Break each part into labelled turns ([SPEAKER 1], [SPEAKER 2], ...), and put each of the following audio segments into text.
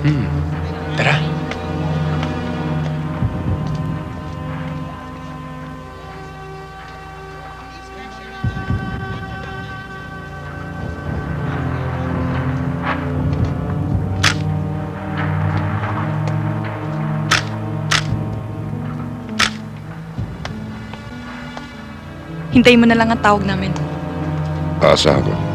[SPEAKER 1] Tara.
[SPEAKER 2] Hintayin mo na lang ang tawag namin.
[SPEAKER 3] Aasahan ko.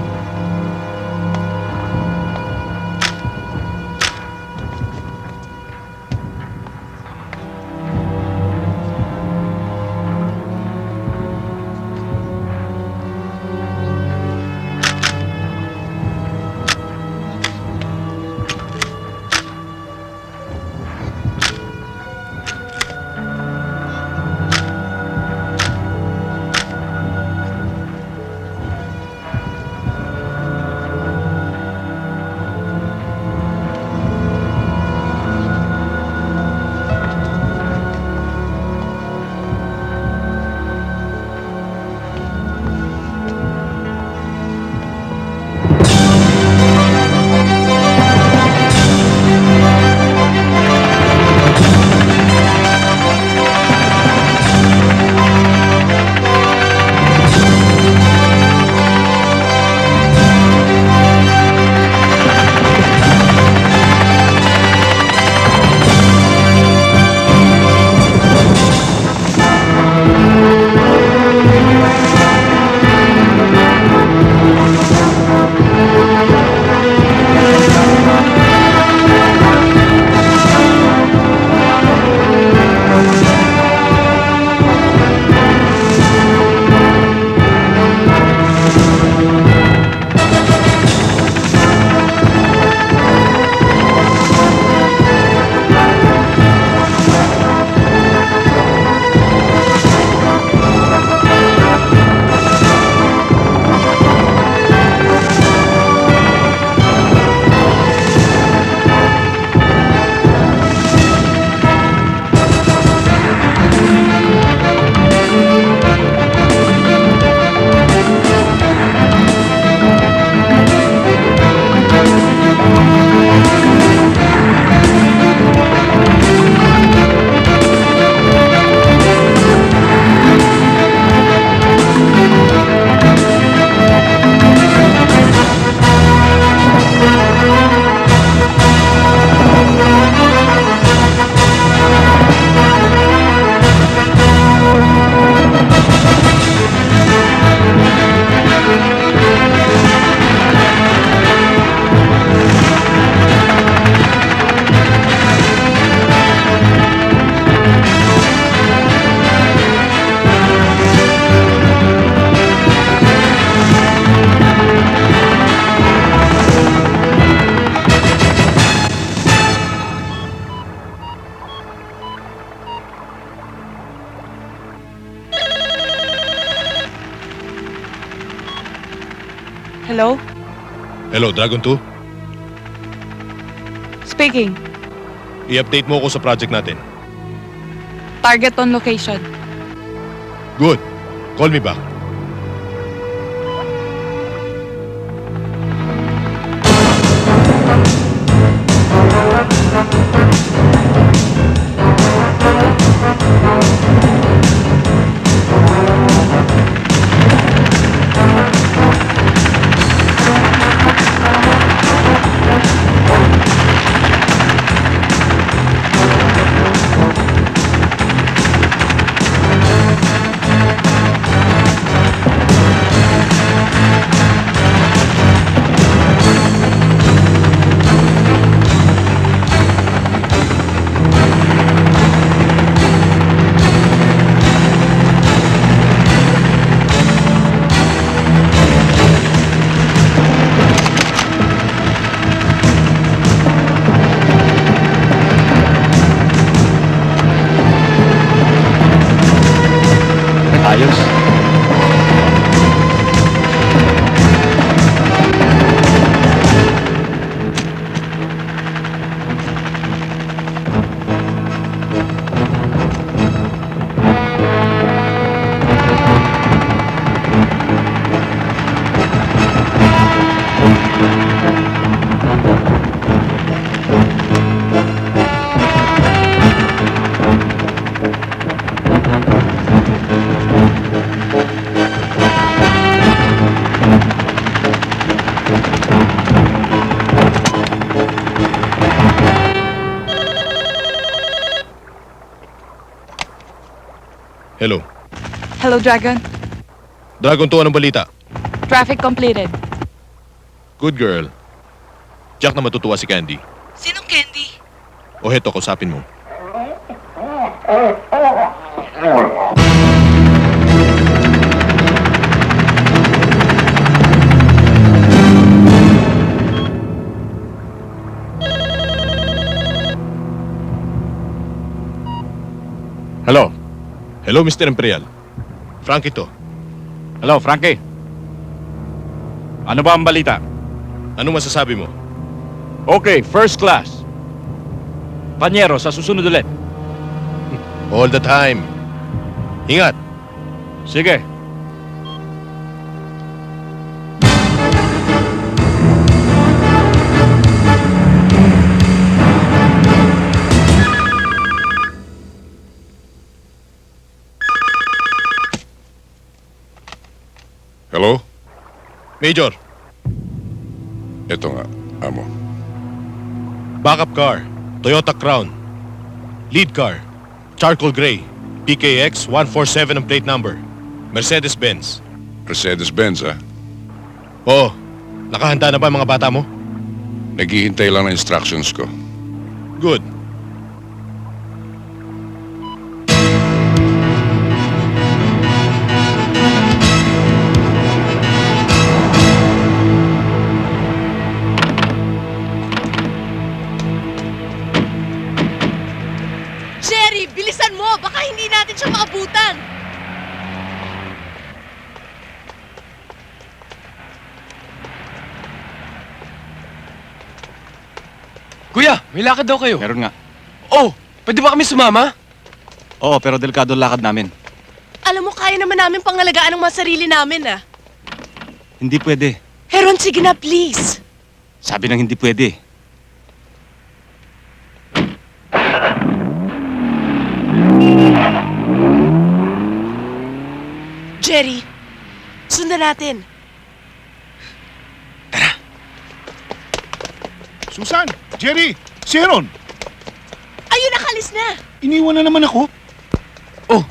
[SPEAKER 2] Hello?
[SPEAKER 4] Hello, Dragon 2?
[SPEAKER 2] Speaking.
[SPEAKER 4] I-update mo ako sa project natin.
[SPEAKER 2] Target on location.
[SPEAKER 4] Good. Call me back. Hello.
[SPEAKER 2] Hello, Dragon.
[SPEAKER 4] Dragon 2, anong balita?
[SPEAKER 2] Traffic completed.
[SPEAKER 4] Good girl. Jack na matutuwa si Candy.
[SPEAKER 2] Sinong Candy?
[SPEAKER 4] O heto, kausapin mo.
[SPEAKER 1] Hello.
[SPEAKER 4] Hello, Mr. Imperial. Frank ito.
[SPEAKER 1] Hello, Frankie. Ano ba ang balita?
[SPEAKER 4] Anong masasabi mo?
[SPEAKER 1] Okay, first class. Panyero, sa susunod ulit.
[SPEAKER 4] All the time. Ingat.
[SPEAKER 1] Sige.
[SPEAKER 3] Hello?
[SPEAKER 4] Major,
[SPEAKER 3] Ito nga, amo.
[SPEAKER 4] backup car. Toyota Crown. Lead car. Charcoal gray. PKX 147 ang plate number. Mercedes-Benz.
[SPEAKER 3] Mercedes-Benz, ah.
[SPEAKER 4] Oo. Nakahanda na ba ang mga bata mo?
[SPEAKER 3] Naghihintay lang ng instructions ko.
[SPEAKER 4] Good.
[SPEAKER 5] Jerry, bilisan mo! Baka hindi natin siya maabutan!
[SPEAKER 6] Kuya, may lakad daw kayo.
[SPEAKER 1] Meron nga.
[SPEAKER 6] Oh, pwede ba kami sumama?
[SPEAKER 1] Oo, pero delikado ang lakad namin.
[SPEAKER 5] Alam mo, kaya naman namin pangalagaan ang mga sarili namin, ah.
[SPEAKER 1] Hindi pwede.
[SPEAKER 5] Heron, sige na, please.
[SPEAKER 1] Sabi nang hindi pwede.
[SPEAKER 5] Jerry, sundan natin.
[SPEAKER 7] Susan! Jerry! Si Heron!
[SPEAKER 5] Ayun, nakalis na.
[SPEAKER 7] Iniwan na naman ako.
[SPEAKER 6] Oh,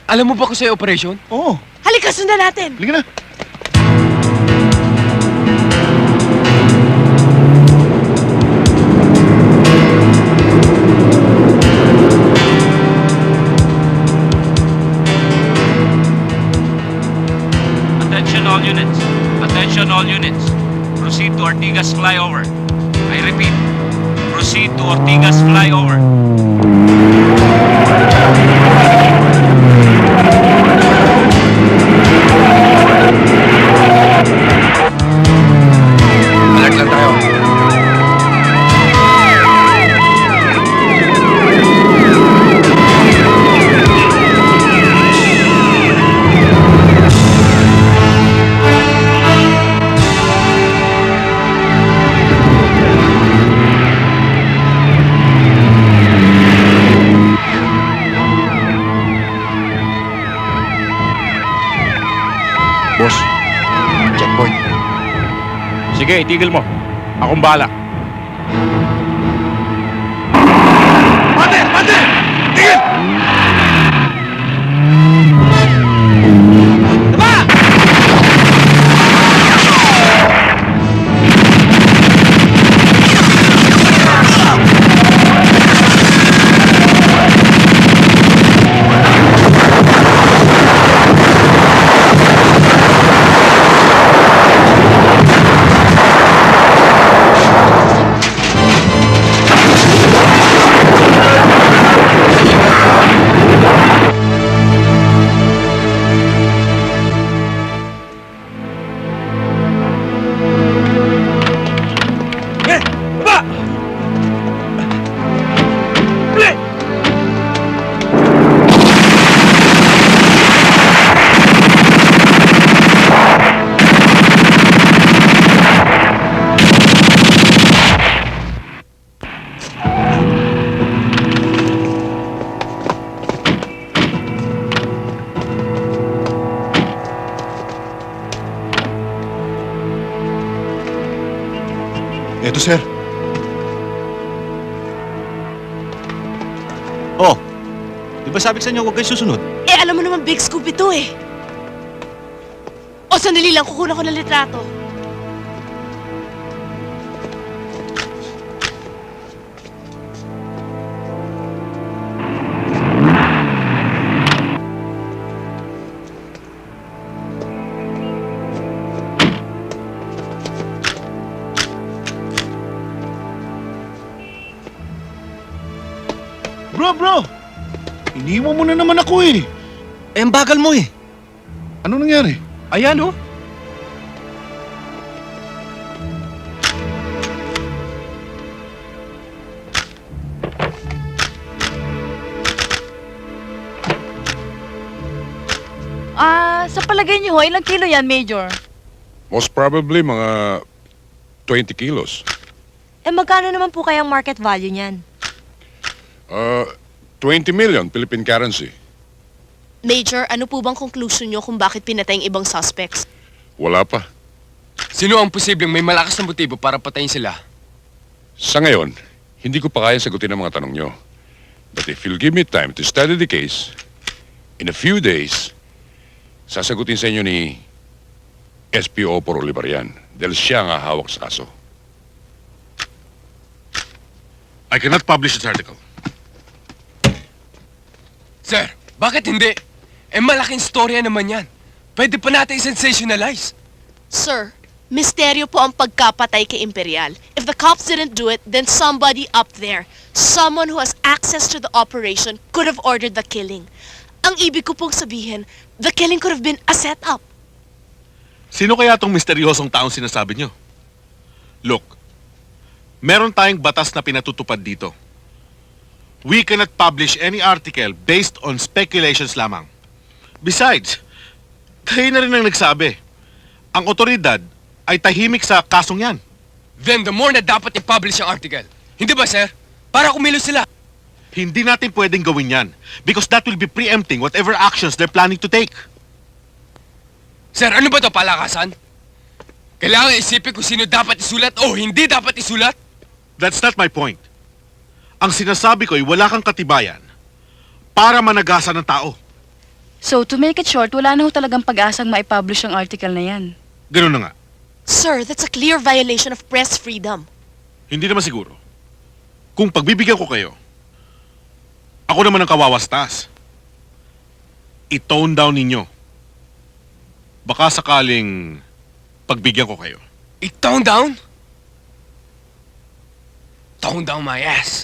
[SPEAKER 6] alam mo ba kung sa'yo operation?
[SPEAKER 7] Oo.
[SPEAKER 5] Halika, sundan natin.
[SPEAKER 7] Halika na.
[SPEAKER 8] Attention all units. Attention all units. Proceed to Ortigas flyover. I repeat, proceed to Ortigas flyover.
[SPEAKER 6] Alert lang tayo.
[SPEAKER 1] Boss, checkpoint. Sige, itigil mo. Akong bahala.
[SPEAKER 7] Eto, sir.
[SPEAKER 1] Oh, di
[SPEAKER 4] Di ba sabi ko sa inyo, huwag kayo susunod?
[SPEAKER 5] Eh, alam mo naman, big scoop ito eh. O, sandali lang, kukunan ko ng litrato.
[SPEAKER 7] Bro! Iniwan mo na naman ako eh.
[SPEAKER 4] Eh, ang bagal mo eh.
[SPEAKER 7] Ano nangyari?
[SPEAKER 4] Ayan oh.
[SPEAKER 2] Sa palagay niyo, ilang kilo yan, Major?
[SPEAKER 3] Most probably mga 20 kilos.
[SPEAKER 9] Eh magkano naman po kayang market value niyan?
[SPEAKER 3] 20 million Philippine currency.
[SPEAKER 5] Major, ano po bang conclusion nyo kung bakit pinatay ang ibang suspects?
[SPEAKER 3] Wala pa.
[SPEAKER 6] Sino ang posibleng may malakas na motibo para patayin sila?
[SPEAKER 3] Sa ngayon, hindi ko pa kaya sagutin ang mga tanong nyo. But if you'll give me time to study the case, in a few days, sasagutin sa inyo ni SPO por Olivarian dahil siya nga hawak sa kaso.
[SPEAKER 7] I cannot publish this article.
[SPEAKER 6] Sir, bakit hindi? Eh malaking storya naman yan. Pwede pa natin i-sensationalize.
[SPEAKER 5] Sir, misteryo po ang pagkapatay kay Imperial. If the cops didn't do it, then somebody up there, someone who has access to the operation, could have ordered the killing. Ang ibig ko pong sabihin, the killing could have been a setup.
[SPEAKER 7] Sino kaya tong misteryosong taong sinasabi nyo? Look, meron tayong batas na pinatutupad dito. We cannot publish any article based on speculations lamang. Besides, kayo na rin ang nagsabi, ang otoridad ay tahimik sa kasong yan.
[SPEAKER 6] Then the more na dapat i-publish ang article. Hindi ba, sir? Para kumilos sila.
[SPEAKER 7] Hindi natin pwedeng gawin yan because that will be preempting whatever actions they're planning to take.
[SPEAKER 6] Sir, ano ba to palakasan? Kailangan isipin kung sino dapat isulat o hindi dapat isulat?
[SPEAKER 7] That's not my point. Ang sinasabi ko ay wala kang katibayan para managasan ng tao.
[SPEAKER 2] So, to make it short, wala na ho talagang pag-asang maipublish ang article na yan.
[SPEAKER 7] Ganun na nga.
[SPEAKER 5] Sir, that's a clear violation of press freedom.
[SPEAKER 7] Hindi naman siguro. Kung pagbibigyan ko kayo, ako naman ang kawawastas. I-tone down ninyo. Baka sakaling pagbigyan ko kayo.
[SPEAKER 6] I-tone down? Tone down my ass.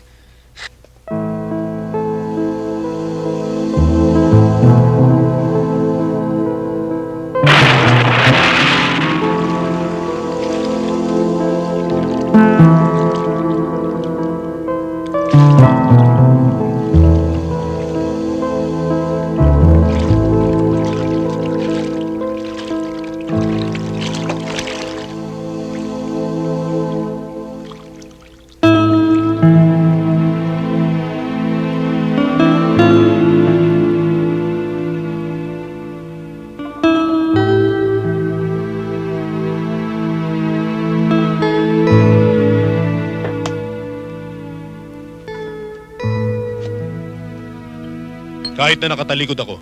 [SPEAKER 4] Kahit na nakatalikod ako,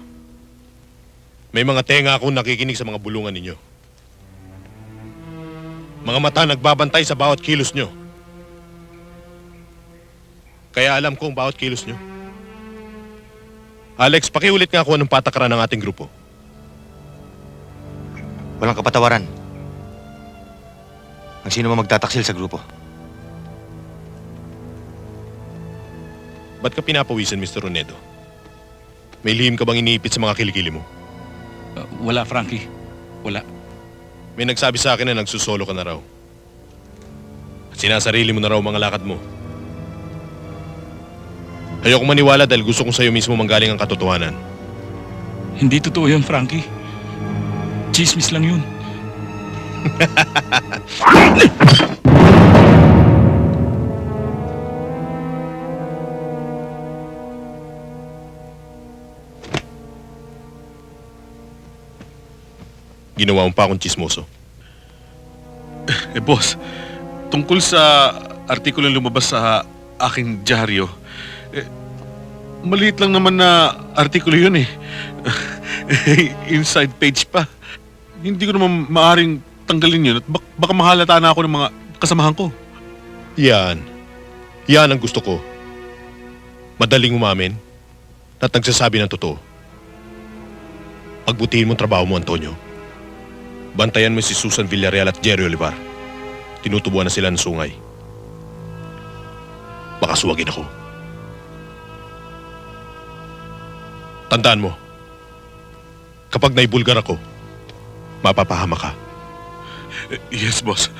[SPEAKER 4] may mga tenga akong nakikinig sa mga bulungan ninyo. Mga mata nagbabantay sa bawat kilos nyo. Kaya alam ko ang bawat kilos nyo. Alex, pakiulit nga ako anong patakaran ng ating grupo.
[SPEAKER 10] Walang kapatawaran. Ang sino man magtataksil sa grupo.
[SPEAKER 4] Ba't ka pinapawisan, Mr. Ronedo? May lihim ka bang iniipit sa mga kilikili mo?
[SPEAKER 1] Wala, Frankie. Wala.
[SPEAKER 4] May nagsabi sa akin na nagsusolo ka na raw. At sinasarili mo na raw mga lakad mo. Ayoko maniwala dahil gusto kong sa'yo mismo manggaling ang katotohanan.
[SPEAKER 1] Hindi totoo yun, Frankie. Chismis lang yun.
[SPEAKER 4] Ginawa mo pa akong chismoso.
[SPEAKER 7] Boss, tungkol sa artikulo lumabas sa aking dyaryo, Maliit lang naman na artikulo yun eh. Inside page pa. Hindi ko naman maaring tanggalin yun at baka mahalata na ako ng mga kasamahan ko.
[SPEAKER 4] Yan. Yan ang gusto ko. Madaling umamin at nagsasabi ng totoo. Pagbutihin mo ang trabaho mo, Antonio. Bantayan mo si Susan Villarreal at Jerry Olivar. Tinutubuan na sila ng sungay. Baka suwagin ako. Tandaan mo, kapag naibulgar ako, mapapahama ka.
[SPEAKER 7] Yes, boss.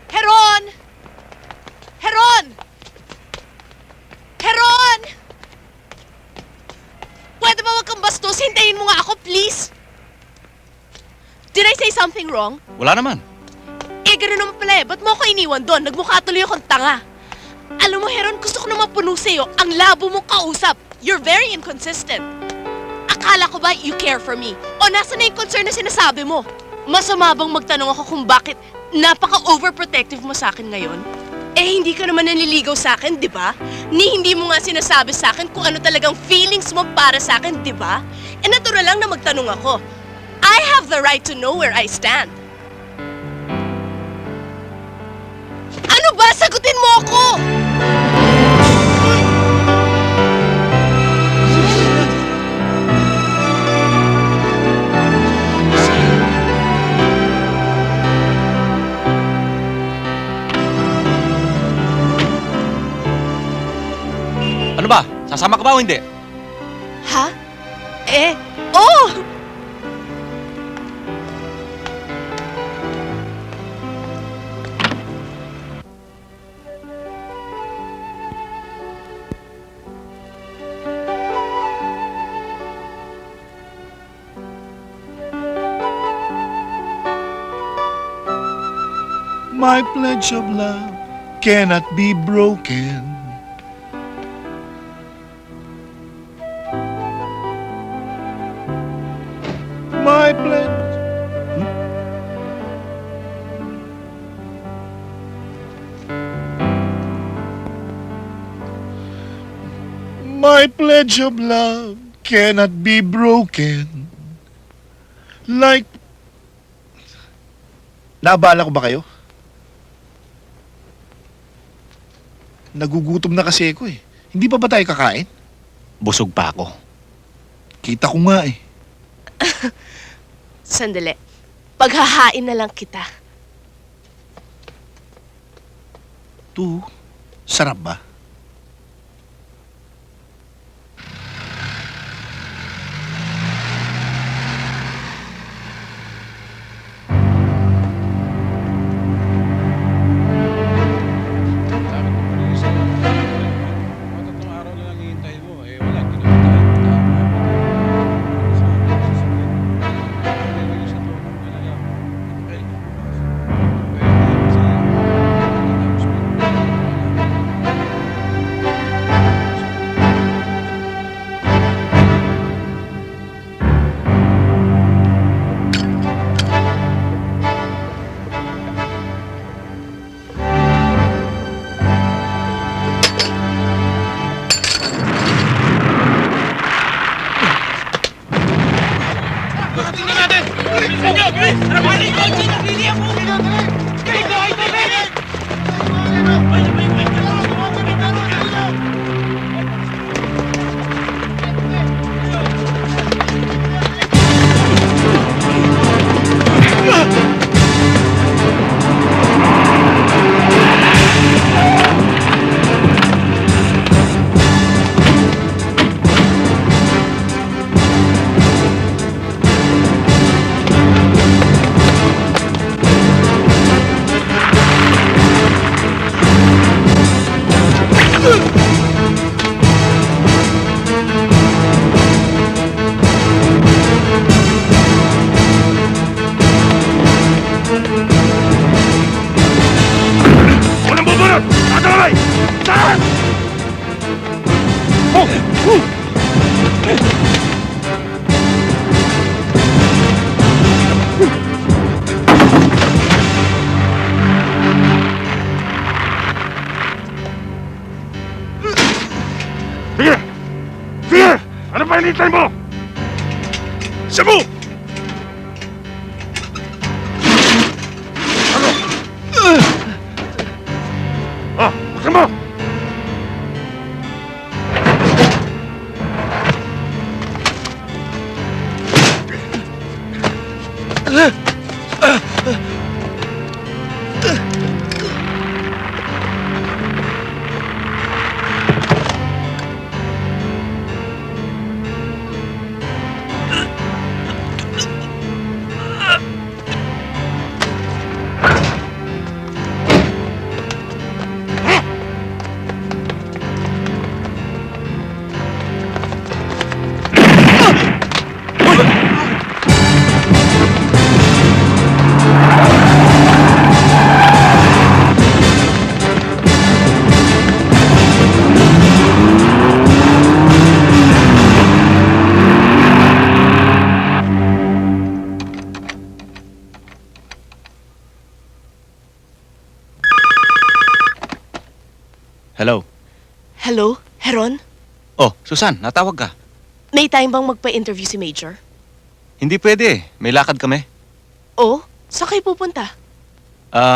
[SPEAKER 5] Heron! Heron! Heron! Pwede ba wag kang bastos? Hintayin mo nga ako, please! Did I say something wrong?
[SPEAKER 1] Wala naman.
[SPEAKER 5] Eh, gano'n naman pala eh. Ba't mo ako iniwan doon? Nagmukha tuloy akong tanga. Alam mo, Heron, gusto ko naman puno sa'yo. Ang labo mong kausap. You're very inconsistent. Akala ko ba you care for me? O nasa na yung concern na sinasabi mo? Masama bang magtanong ako kung bakit napaka-overprotective mo sa akin ngayon? Eh, hindi ka naman nanliligaw sa akin, di ba? Ni hindi mo nga sinasabi sa akin kung ano talagang feelings mo para sa akin, di ba? Eh, natural lang na magtanong ako. I have the right to know where I stand. Ano ba? Sagutin mo ako!
[SPEAKER 8] Ano ba? Sasama ka ba o hindi?
[SPEAKER 5] Ha? Oh!
[SPEAKER 11] My pledge of love cannot be broken. My pledge. My pledge of love cannot be broken. Like... Naabala ko ba kayo? Nagugutom na kasi ako eh. Hindi pa ba tayo kakain?
[SPEAKER 10] Busog pa ako.
[SPEAKER 11] Kita ko nga eh.
[SPEAKER 5] Sandali. Paghahain na lang kita.
[SPEAKER 11] Sarap ba?
[SPEAKER 3] Sige! Sige! Ano pa hinihintay mo? Sabu! Ano? Buksan mo!
[SPEAKER 10] Hello?
[SPEAKER 5] Hello? Heron?
[SPEAKER 10] Oh, Susan, natawag ka.
[SPEAKER 5] May time bang magpa-interview si Major?
[SPEAKER 10] Hindi pwede. May lakad kami.
[SPEAKER 5] Oh? Saan kayo pupunta?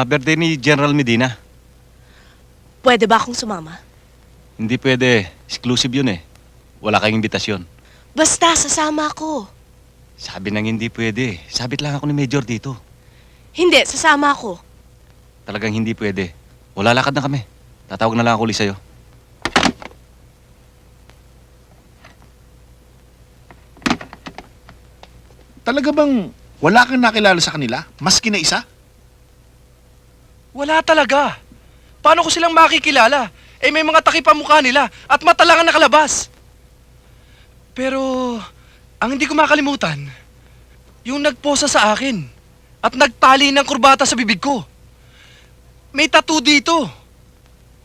[SPEAKER 10] Birthday ni General Medina.
[SPEAKER 5] Pwede ba akong sumama?
[SPEAKER 10] Hindi pwede. Exclusive yun eh. Wala kayong imbitasyon.
[SPEAKER 5] Basta, sasama ako.
[SPEAKER 10] Sabi nang hindi pwede. Sabit lang ako ni Major dito.
[SPEAKER 5] Hindi, sasama ako.
[SPEAKER 10] Talagang hindi pwede. Wala lakad na kami. Tatawag na lang ako ulit sa'yo.
[SPEAKER 11] Talaga bang wala kang nakilala sa kanila? Maski na isa?
[SPEAKER 6] Wala talaga. Paano ko silang makikilala? Eh may mga takip ang mukha nila at mata lang ang nakalabas. Pero, ang hindi ko makalimutan, yung nagposa sa akin at nagtali ng kurbata sa bibig ko. May tattoo dito.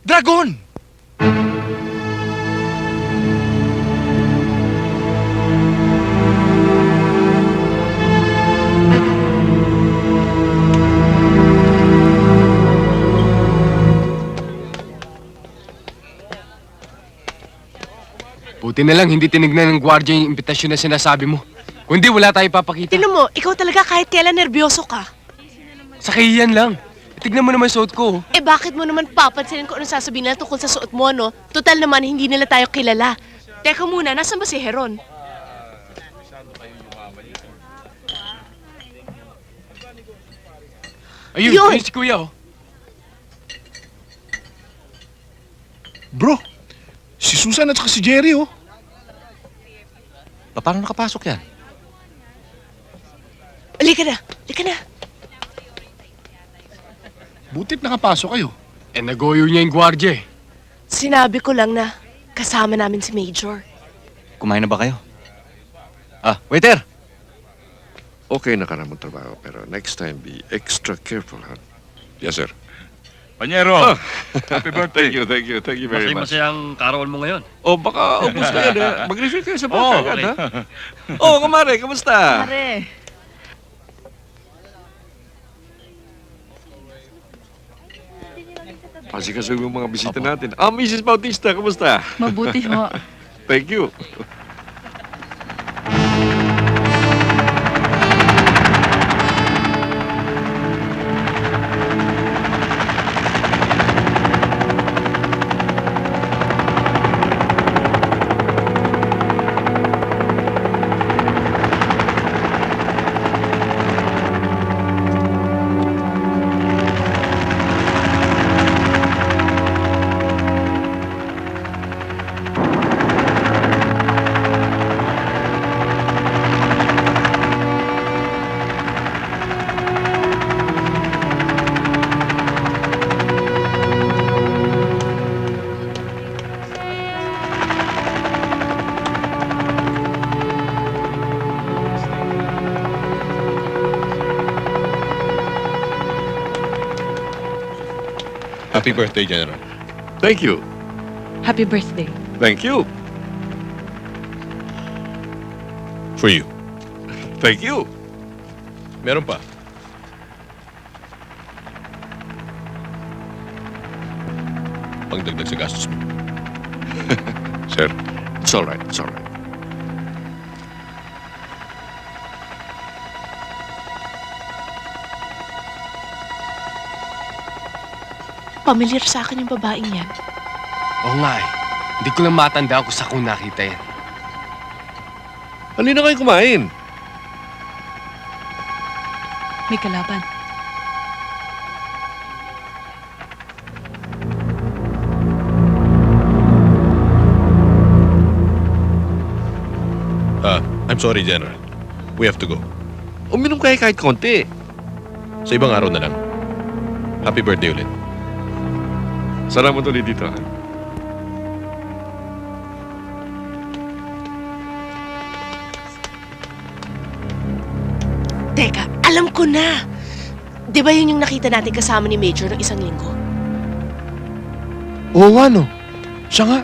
[SPEAKER 6] Dragon! Buti na lang hindi tinignan ng gwardiya yung imbitasyon na sinasabi mo. Kundi wala tayong papakita.
[SPEAKER 5] Tignan mo, ikaw talaga kahit kailan nervyoso ka.
[SPEAKER 6] Sa kahiyan lang. Tignan mo naman suot ko.
[SPEAKER 5] Eh bakit mo naman papansinin kung anong sasabihin nila tungkol sa suot mo, no? Total naman, hindi nila tayo kilala. Teka muna, nasan ba si Heron?
[SPEAKER 6] Ayun,
[SPEAKER 5] Yun!
[SPEAKER 6] yun si Kuya oh.
[SPEAKER 11] Bro, si Susan at saka si Jerry, oh.
[SPEAKER 10] Paano nakapasok yan?
[SPEAKER 5] Halika na, halika na.
[SPEAKER 11] Butit nakapasok kayo.
[SPEAKER 6] Eh nagoyo niya yung gwardiya eh.
[SPEAKER 5] Sinabi ko lang na kasama namin si Major.
[SPEAKER 10] Kumain na ba kayo? Ah, waiter!
[SPEAKER 12] Okay na ka naman trabaho, pero next time be extra careful, ha?
[SPEAKER 3] Yes, sir.
[SPEAKER 1] Panyero, happy birthday.
[SPEAKER 12] Thank you very much.
[SPEAKER 8] Masayang karawan mo ngayon.
[SPEAKER 12] Oh, baka ubus na yan, eh. Mag-refill kayo sa bata agad,
[SPEAKER 8] okay.
[SPEAKER 12] ha? Oh, kumare, kamusta?
[SPEAKER 2] Pare.
[SPEAKER 12] Pasikasuhin mo mga bisita natin. Ah, Mrs. Bautista, kamusta?
[SPEAKER 2] Mabuti ho.
[SPEAKER 12] Thank you.
[SPEAKER 4] Happy birthday, General.
[SPEAKER 12] Thank you.
[SPEAKER 2] Happy birthday.
[SPEAKER 12] Thank you.
[SPEAKER 4] For you.
[SPEAKER 12] Thank you.
[SPEAKER 4] Meron pa. Pangdagdag sa gastos mo.
[SPEAKER 3] Sir,
[SPEAKER 12] It's all right. It's all right.
[SPEAKER 5] Pamilyar sa akin yung babaeng yan.
[SPEAKER 6] Oo nga eh. Hindi ko lang matandaan kung saan ko nakita yan.
[SPEAKER 12] Halina kayo kumain.
[SPEAKER 2] May kalaban.
[SPEAKER 4] I'm sorry, General. We have to go.
[SPEAKER 12] Uminom kayo kahit konti.
[SPEAKER 4] Sa ibang araw na lang. Happy birthday ulit.
[SPEAKER 12] Salamat ulit dito, ha?
[SPEAKER 5] Teka, alam ko na. Di ba yun yung nakita natin kasama ni Major ng isang linggo?
[SPEAKER 4] Oo nga, no? Siya nga.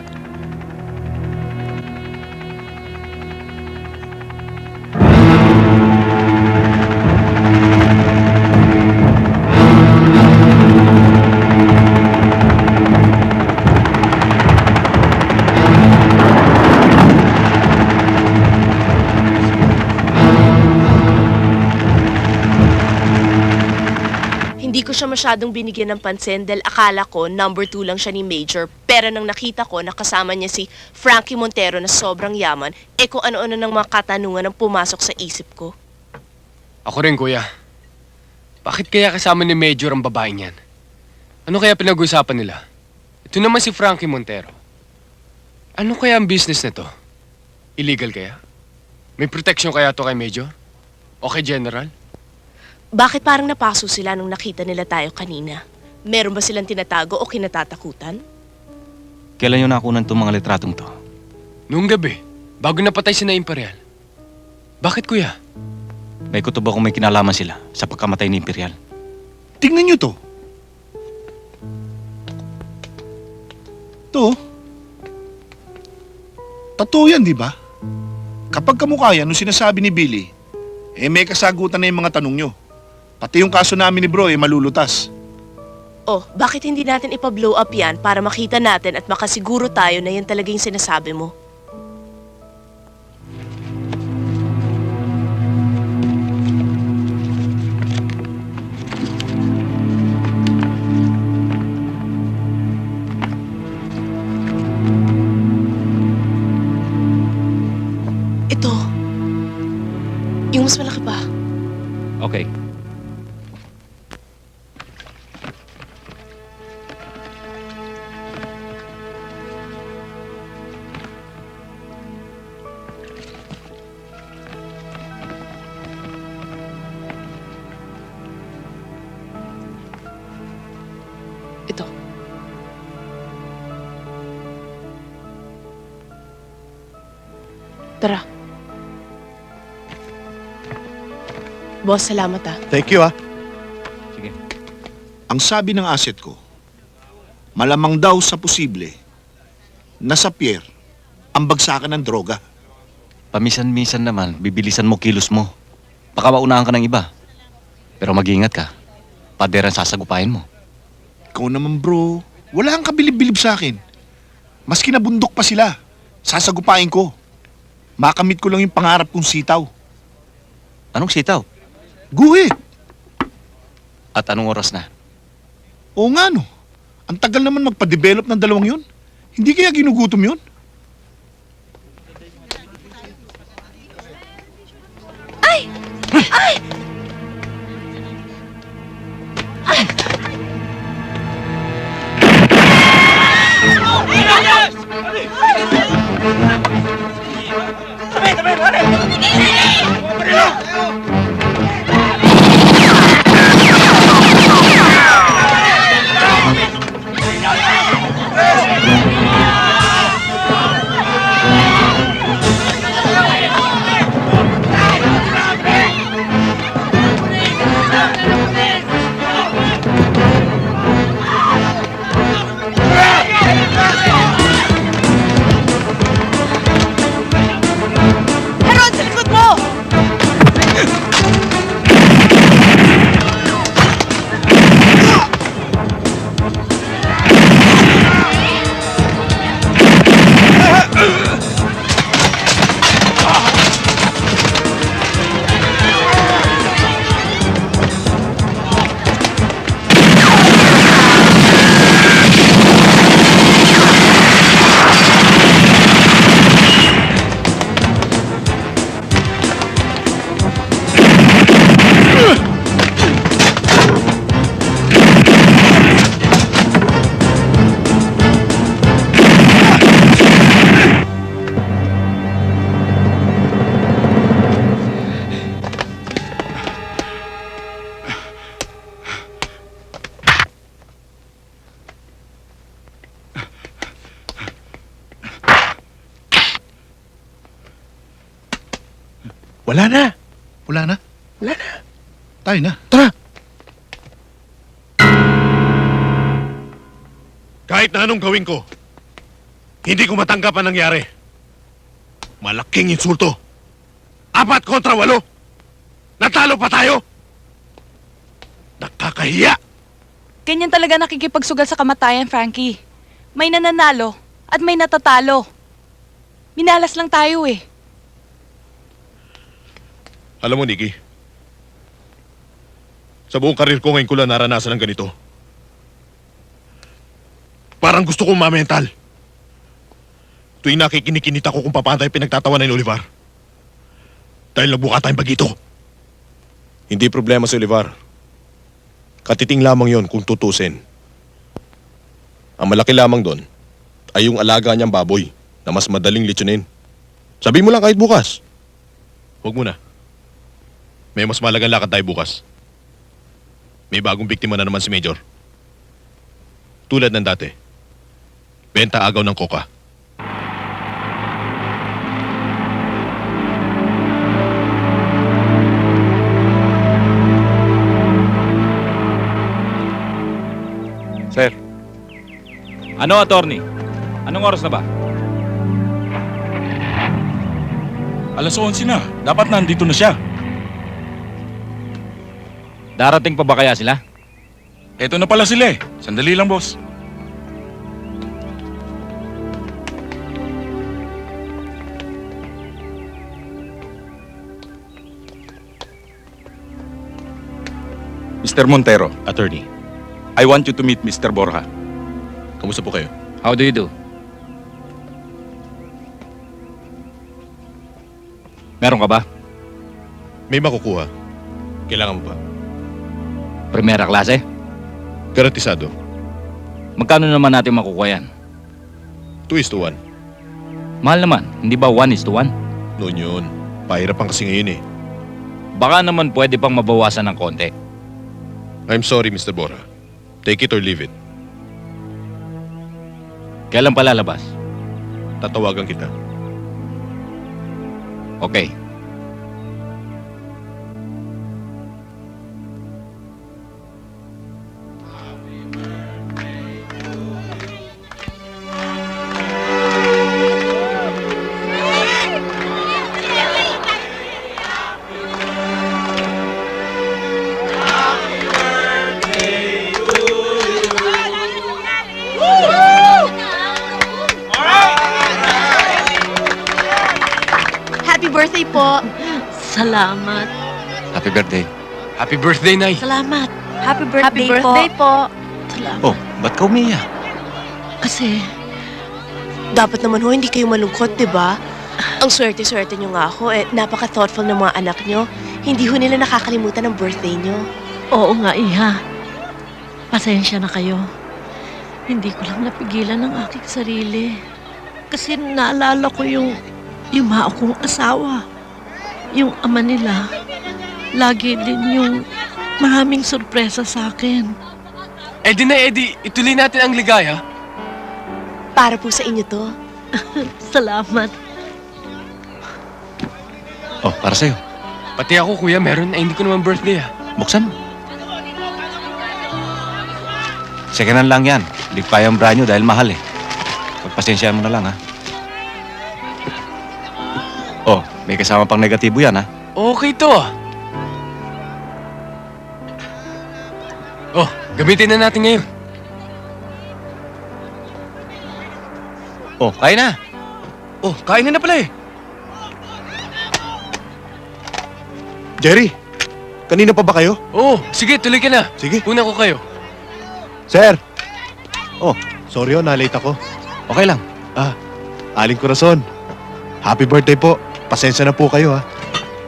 [SPEAKER 5] Hindi Di ko siya masyadong binigyan ng pansin dahil akala ko number 2 lang siya ni Major. Pero nang nakita ko na kasama niya si Frankie Montero na sobrang yaman, kung ano-ano ng mga katanungan ang pumasok sa isip ko.
[SPEAKER 6] Ako rin, kuya. Bakit kaya kasama ni Major ang babaeng yan? Ano kaya pinag-usapan nila? Ito naman si Frankie Montero. Ano kaya ang business na to? Illegal kaya? May protection kaya to kay Major? O kay General?
[SPEAKER 5] Bakit parang napaso sila nung nakita nila tayo kanina? Meron ba silang tinatago o kinatatakutan?
[SPEAKER 10] Kailan nyo nakunan itong mga litratong to?
[SPEAKER 6] Noong gabi, bago napatay si na Imperial. Bakit, kuya?
[SPEAKER 10] May kutob akong may kinalaman sila sa pagkamatay ni Imperial.
[SPEAKER 11] Tingnan nyo to. To. Totoo yan, di ba? Kapag kamukha yan, nung sinasabi ni Billy, may kasagutan na yung mga tanong nyo. Pati yung kaso namin ni bro, malulutas.
[SPEAKER 5] Oh, bakit hindi natin ipa-blow up yan para makita natin at makasiguro tayo na yan talaga yung sinasabi mo? Ito. Yung mas malaki pa.
[SPEAKER 10] Okay.
[SPEAKER 5] Ito. Tara. Boss, salamat ah.
[SPEAKER 11] Thank you,
[SPEAKER 10] Sige.
[SPEAKER 11] Ang sabi ng asset ko, malamang daw sa posible na sa pier ang bagsakan ng droga.
[SPEAKER 10] Pamisan-misan naman, bibilisan mo kilos mo. Baka maunahan ka ng iba. Pero mag-iingat ka. Pader ang sasagupain mo.
[SPEAKER 11] Ikaw naman bro, wala kang kabilib-bilib sa akin. Maski nabundok pa sila, sasagupain ko. Makamit ko lang yung pangarap kong sitaw.
[SPEAKER 10] Anong sitaw?
[SPEAKER 11] Guhit!
[SPEAKER 10] At anong oras na?
[SPEAKER 11] Oo nga no, ang tagal naman magpa-develop ng dalawang yun. Hindi kaya ginugutom yun?
[SPEAKER 5] Ay! Ay! Heron, sa likod mo!
[SPEAKER 11] Wala na. Wala na.
[SPEAKER 6] Wala na.
[SPEAKER 11] Tayo na.
[SPEAKER 6] Tara!
[SPEAKER 4] Kahit na anong gawin ko, hindi ko matanggap ang nangyari. Malaking insulto. 4 kontra 8. Natalo pa tayo. Nakakahiya.
[SPEAKER 2] Ganyan talaga nakikipagsugal sa kamatayan, Frankie. May nananalo at may natatalo. Minalas lang tayo eh.
[SPEAKER 4] Alam mo, Nikki, Sa buong karir ko ngayon ko lang naranasan ng ganito. Parang gusto kong mamental. Tuwing nakikinikinita ko kung paano tayo pinagtatawanan ni Olivar. Dahil nagbuka tayong bagito. Hindi problema si Olivar. Katiting lamang yon kung tutusin. Ang malaki lamang doon ay yung alaga niyang baboy na mas madaling litsunin. Sabi mo lang kahit bukas. Huwag mo na. May mas malagang lakad tayo bukas. May bagong biktima na naman si Major. Tulad ng dati. Benta agaw ng koka.
[SPEAKER 1] Sir. Ano, attorney? Anong oras na ba?
[SPEAKER 13] Alas 11 na. Dapat nandito na siya.
[SPEAKER 1] Darating pa ba kaya sila?
[SPEAKER 13] Eto na pala sila eh. Sandali lang, boss. Mr. Montero.
[SPEAKER 4] Attorney,
[SPEAKER 13] I want you to meet Mr. Borja.
[SPEAKER 4] kamusta po kayo?
[SPEAKER 1] How do you do? Meron ka ba?
[SPEAKER 4] May makukuha. Kailangan mo ba?
[SPEAKER 1] Primera klase?
[SPEAKER 4] Garantisado.
[SPEAKER 1] Magkano naman natin makukuha yan?
[SPEAKER 4] 2:1.
[SPEAKER 1] Mahal naman, hindi ba 1:1?
[SPEAKER 4] Noon yun. Pahirapan kasi ngayon eh.
[SPEAKER 1] Baka naman pwede pang mabawasan ng konti.
[SPEAKER 4] I'm sorry, Mr. Borja. Take it or leave it.
[SPEAKER 1] Kailan pa lalabas?
[SPEAKER 4] Tatawagan kita.
[SPEAKER 1] Okay.
[SPEAKER 5] Happy birthday po.
[SPEAKER 9] Salamat.
[SPEAKER 10] Happy birthday.
[SPEAKER 6] Happy birthday, Nay.
[SPEAKER 9] Salamat. Happy birthday,
[SPEAKER 5] Happy birthday po.
[SPEAKER 9] Salamat.
[SPEAKER 10] Oh, ba't ka umiyak?
[SPEAKER 9] Kasi,
[SPEAKER 5] Dapat naman ho, hindi kayo malungkot, di ba? Ang swerte-swerte nyo nga ho, napaka-thoughtful ng mga anak nyo. Hindi ho nila nakakalimutan ang birthday nyo.
[SPEAKER 9] oo nga, Iha. Pasensya na kayo. Hindi ko lang napigilan ang aking sarili. Kasi naalala ko yung mao kong asawa. Yung ama nila. Lagi din yung maraming sorpresa sa akin.
[SPEAKER 6] Eddie na Eddie, ituloy natin ang ligaya.
[SPEAKER 5] Para po sa inyo to.
[SPEAKER 9] Salamat.
[SPEAKER 10] Oh, para sa'yo.
[SPEAKER 6] Pati ako, kuya, meron. Hindi ko naman birthday, ah.
[SPEAKER 10] Buksan mo. Secondhand lang yan. Hindi pa yung brand new dahil mahal eh. Pagpasensyaan mo na lang ha. Oh, may kasama pang negatibo yan ha.
[SPEAKER 6] Okay to, ah. Oh, gamitin na natin ngayon.
[SPEAKER 10] Oh, kain na.
[SPEAKER 6] Oh, kain na pala eh.
[SPEAKER 4] Jerry, kanina pa ba kayo?
[SPEAKER 6] Oh, sige, tuloy ka na.
[SPEAKER 4] Sige.
[SPEAKER 6] Una ko kayo.
[SPEAKER 4] Sir!
[SPEAKER 10] Oh,
[SPEAKER 4] Sorry na-late ako.
[SPEAKER 10] okay lang.
[SPEAKER 4] Aling Corazon. Happy birthday po. Pasensya na po kayo ha.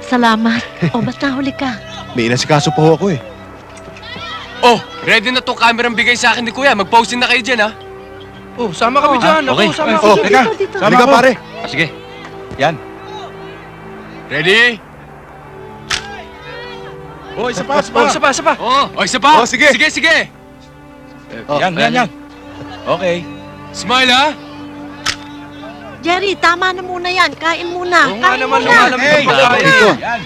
[SPEAKER 9] Salamat. O, ba't nahuli ka?
[SPEAKER 4] May inasikaso pa ho ako eh.
[SPEAKER 6] Oh, ready na tong camera bigay sa akin ni kuya. Mag-posting na kayo dyan, ha? Oh, sama kami dyan.
[SPEAKER 10] okay.
[SPEAKER 6] Ako, sama
[SPEAKER 4] Oh,
[SPEAKER 6] ako.
[SPEAKER 4] teka. Halika pare.
[SPEAKER 10] Ah, sige. Yan.
[SPEAKER 6] Ready?
[SPEAKER 4] Oh, isa pa, isa pa.
[SPEAKER 6] Oh, isa pa, isa pa. Oh, isa pa.
[SPEAKER 4] Oh, sige.
[SPEAKER 6] Sige, sige.
[SPEAKER 1] Yan. Okay.
[SPEAKER 6] Smile, ha?
[SPEAKER 9] Jerry, tama na muna yan. Kain muna.
[SPEAKER 6] Oo nga
[SPEAKER 9] Kain
[SPEAKER 6] naman,
[SPEAKER 9] muna.
[SPEAKER 6] lumalamig ang pagkain.
[SPEAKER 10] Dito.
[SPEAKER 1] Yan.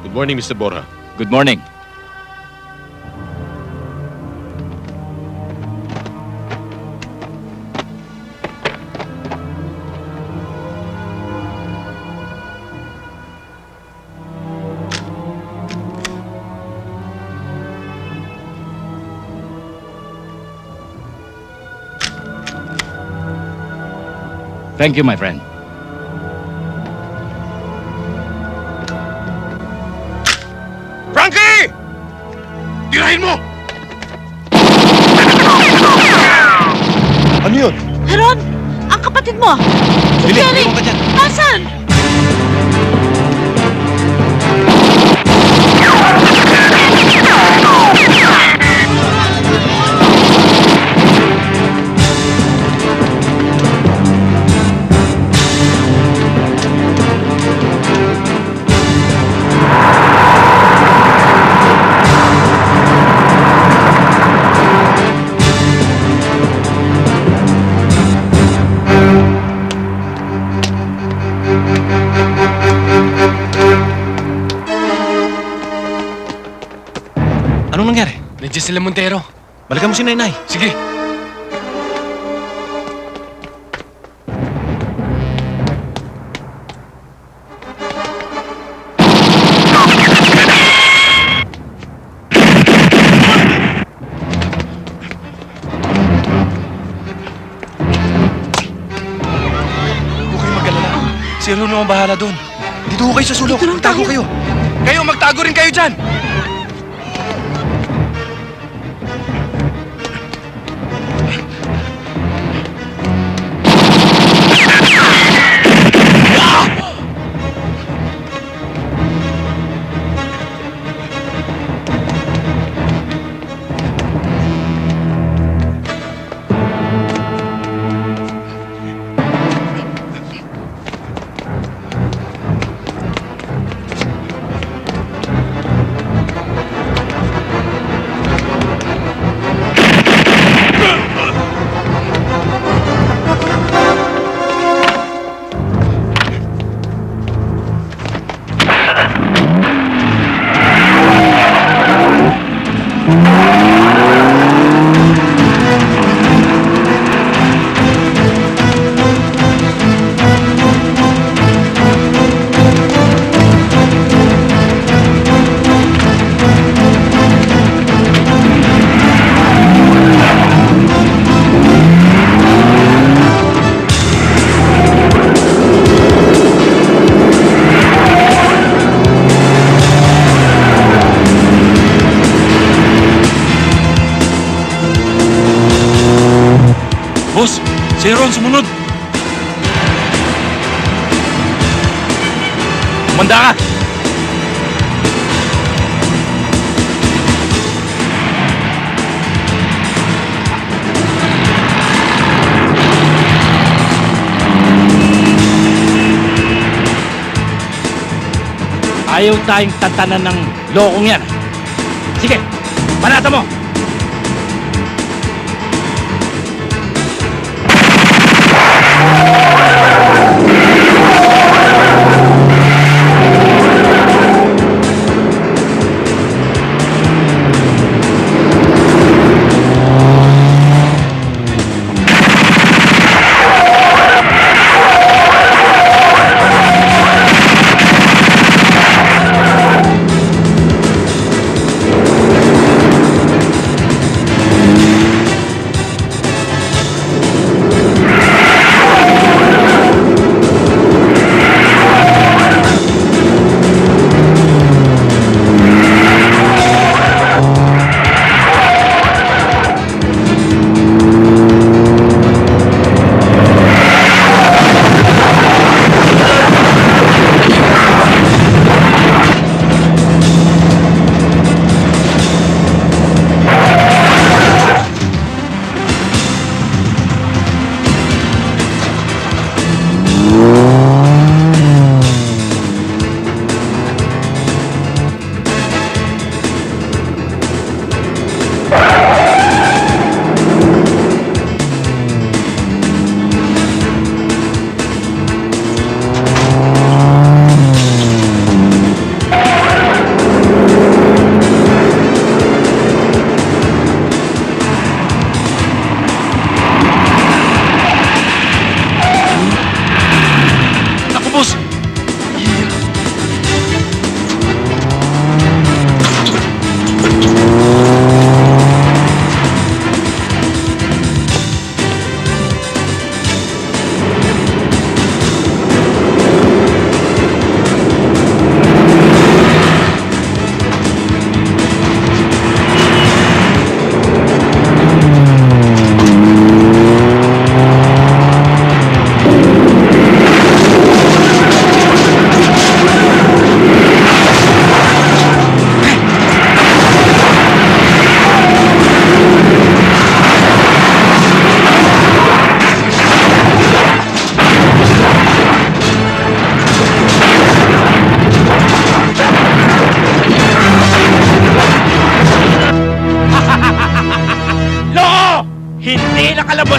[SPEAKER 4] Good morning, Mr. Borja.
[SPEAKER 1] Good morning. Thank you, my friend.
[SPEAKER 3] Frankie! Tirahin mo!
[SPEAKER 4] Ano yun?
[SPEAKER 9] Heron! Ang kapatid mo! Si
[SPEAKER 10] Lili,
[SPEAKER 9] Jerry!
[SPEAKER 10] iwan ka dyan.
[SPEAKER 9] Nasaan?
[SPEAKER 10] Anong nangyari?
[SPEAKER 6] Nandiyan sila Montero.
[SPEAKER 10] Balikan mo si Nainay.
[SPEAKER 6] Sige. Huwag kayong mag-alala. Si Runo ang bahala doon. Dito ho kayo sa sulok.
[SPEAKER 9] Dito lang
[SPEAKER 6] Magtago
[SPEAKER 9] tayo.
[SPEAKER 6] kayo. Kayo, magtago rin kayo dyan!
[SPEAKER 13] Boss, si Ron sumunod.
[SPEAKER 1] Manda ka! Ayaw tayong tatanan ng lokong yan. Sige, panata mo!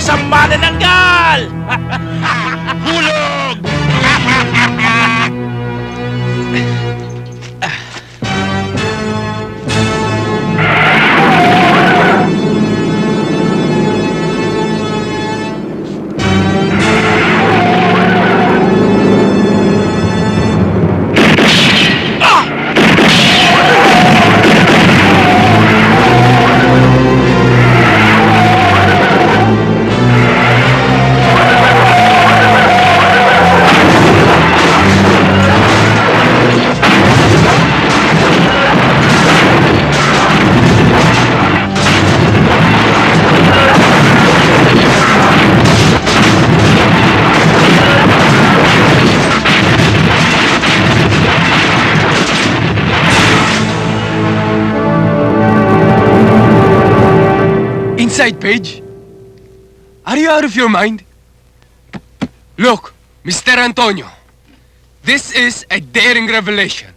[SPEAKER 1] isang manananggal!
[SPEAKER 4] Hulog!
[SPEAKER 6] Inside page? Are you out of your mind? Look, Mr. Antonio, this is a daring revelation,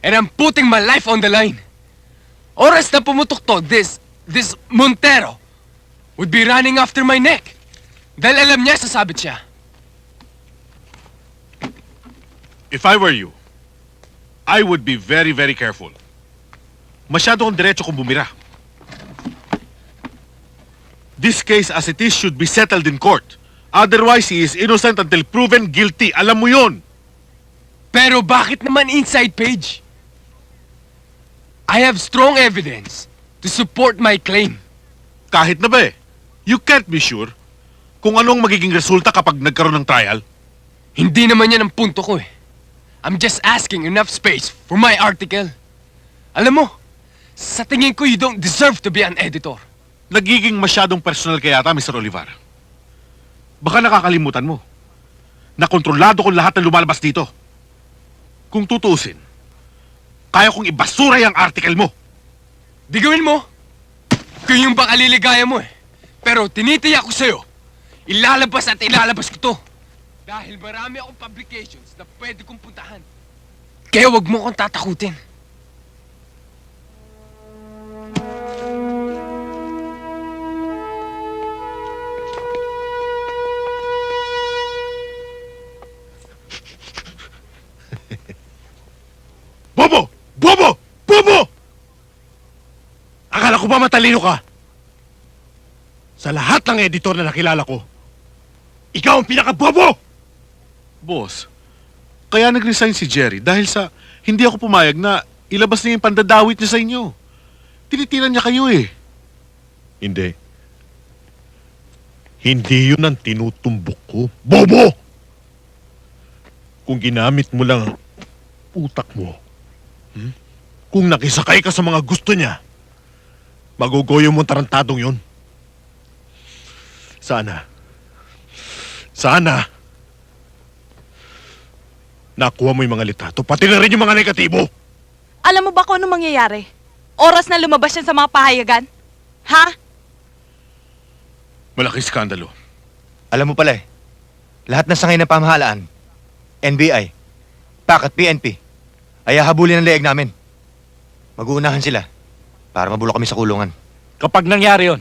[SPEAKER 6] and I'm putting my life on the line. Oras na pumutok to, this Montero would be running after my neck. Dahil alam niya, sasabit siya.
[SPEAKER 7] If I were you, I would be very, very careful. Masyado kong diretso kung bumira. This case as it is should be settled in court. Otherwise, he is innocent until proven guilty. Alam mo yun.
[SPEAKER 6] Pero bakit naman inside page? I have strong evidence to support my claim.
[SPEAKER 7] Kahit na ba eh. You can't be sure kung anong magiging resulta kapag nagkaroon ng trial.
[SPEAKER 6] Hindi naman yan ang punto ko eh. I'm just asking enough space for my article. Alam mo, sa tingin ko you don't deserve to be an editor.
[SPEAKER 7] Nagiging masyadong personal kaya yata, Mr. Olivar. Baka nakakalimutan mo na kontrolado ko lahat ng lumalabas dito. Kung tutuusin, kaya kong ibasura yung article mo.
[SPEAKER 6] Di gawin mo. Kung yung baka liligaya mo eh. Pero tinitiyak ko sa'yo, ilalabas at ilalabas ko to. Dahil marami akong publications na pwede kong puntahan. Kaya wag mo akong tatakutin.
[SPEAKER 4] Bobo! Bobo! Bobo! Akala ko ba matalino ka? Sa lahat ng editor na nakilala ko, ikaw ang pinaka-bobo!
[SPEAKER 7] Boss, kaya nag-resign si Jerry dahil sa hindi ako pumayag na ilabas niya yung pandadawit niya sa inyo. Tinitiran niya kayo eh.
[SPEAKER 4] Hindi. Hindi yun ang tinutumbok ko. Bobo! Kung ginamit mo lang ang utak mo, kung nakisakay ka sa mga gusto niya, magugoyo mo ang tarantadong yun. Sana, nakuha mo yung mga litrato, pati na rin yung mga negatibo.
[SPEAKER 2] Alam mo ba kung ano mangyayari? Oras na lumabas yan sa mga pahayagan? Ha?
[SPEAKER 7] Malaking skandalo.
[SPEAKER 14] Alam mo pala eh, lahat ng sangay ng pamahalaan, NBI, PAC at PNP, ay hahabulin ang leeg namin. Mag-uunahan sila para mabulok kami sa kulungan.
[SPEAKER 1] Kapag nangyari yon,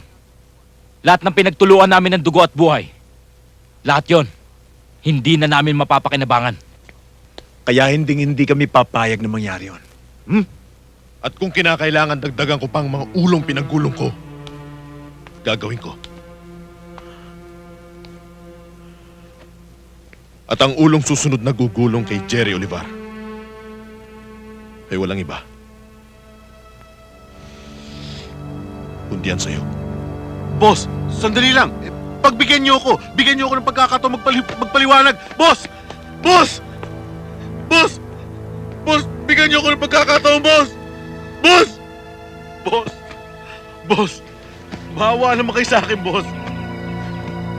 [SPEAKER 1] lahat ng pinagtuluan namin ng dugo at buhay, lahat yon, hindi na namin mapapakinabangan.
[SPEAKER 4] Kaya hindi kami papayag na mangyari yun. At kung kinakailangan dagdagan ko pang mga ulong pinagulong ko, gagawin ko. At ang ulong susunod na gugulong kay Jerry Olivar ay walang iba kundi yan sa'yo.
[SPEAKER 7] Boss, sandali lang. Pagbigyan niyo ako. Bigyan niyo ako ng pagkakataon magpaliwanag. Boss! Boss! Boss! Boss! Bigyan niyo ako ng pagkakataon, boss! Boss! Boss! Boss! Maawa naman kayo sa akin, boss.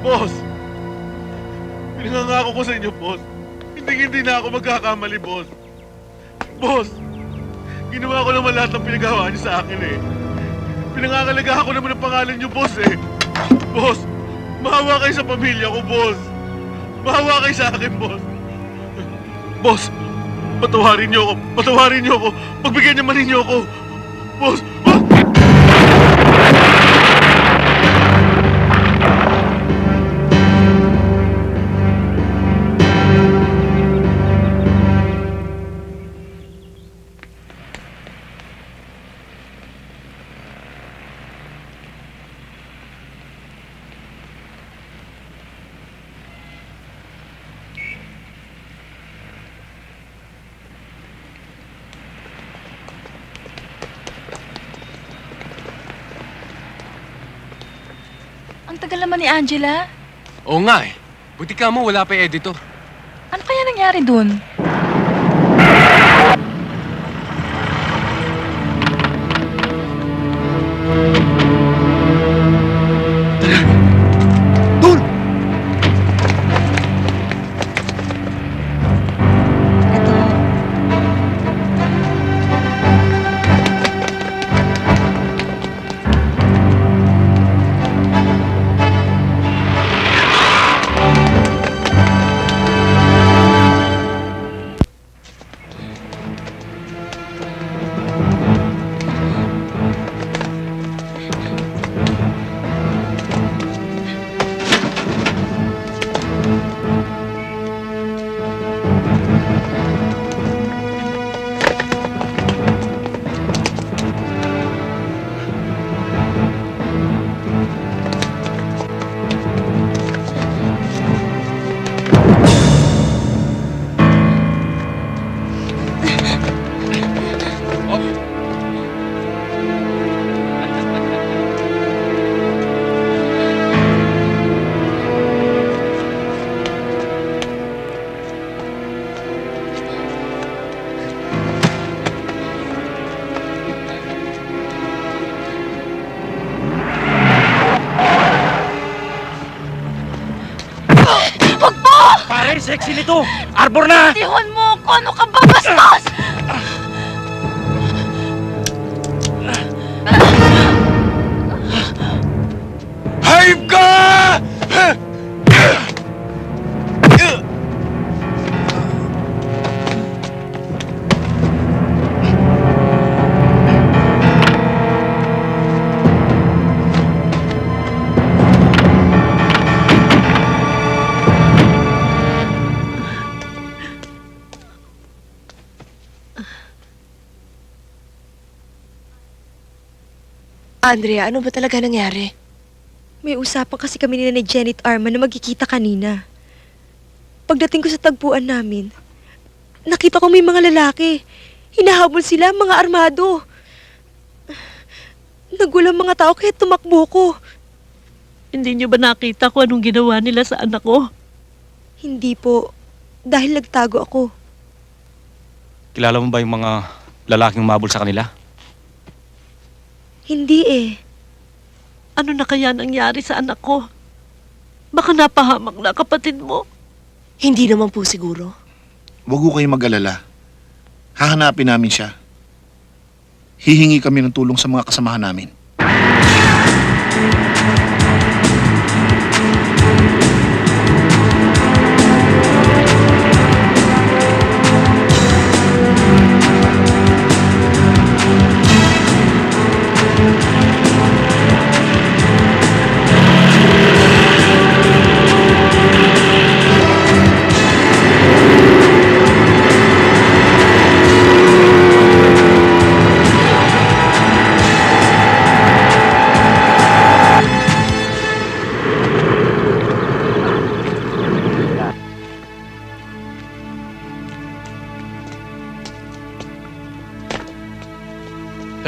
[SPEAKER 7] Boss! Pinangangako ko sa inyo, boss. Hindi na ako magkakamali, boss. Boss! Ginawa ko naman lahat ng pinagawa niyo sa akin, eh. Pinangangalaga ako naman ang pangalan niyo, boss, eh. Boss! Maawa kayo sa pamilya ko, boss. Maawa kayo sa akin, boss. Boss! Patawarin niyo ako. Patawarin niyo ako. Pagbigyan naman ninyo ako. Boss! Boss!
[SPEAKER 2] Ang tagal naman ni Angela.
[SPEAKER 6] Oo nga eh. Buti ka mo, wala pa yung editor.
[SPEAKER 2] Ano kaya nangyari dun?
[SPEAKER 11] Dun!
[SPEAKER 1] Pare, sexy nito! Arbor na!
[SPEAKER 9] Tihon mo ako! Ano ka ba, bastos?
[SPEAKER 3] Hayop ka!
[SPEAKER 5] Andrea, ano ba talaga nangyari?
[SPEAKER 15] May usapan kasi kami ni Janet Arman na magkikita kanina. Pagdating ko sa tagpuan namin, nakita ko may mga lalaki. Hinahabol sila, mga armado. Nagulang mga tao kaya tumakbo ko.
[SPEAKER 9] Hindi niyo ba nakita kung anong ginawa nila sa anak ko?
[SPEAKER 15] Hindi po, dahil nagtago ako.
[SPEAKER 10] Kilala mo ba yung mga lalaking umabol sa kanila?
[SPEAKER 15] Hindi eh.
[SPEAKER 9] Ano na kaya nangyari sa anak ko? Baka napahamak na kapatid mo.
[SPEAKER 5] Hindi naman po siguro.
[SPEAKER 11] Huwag ko kayong mag-alala. Hahanapin namin siya. Hihingi kami ng tulong sa mga kasamahan namin.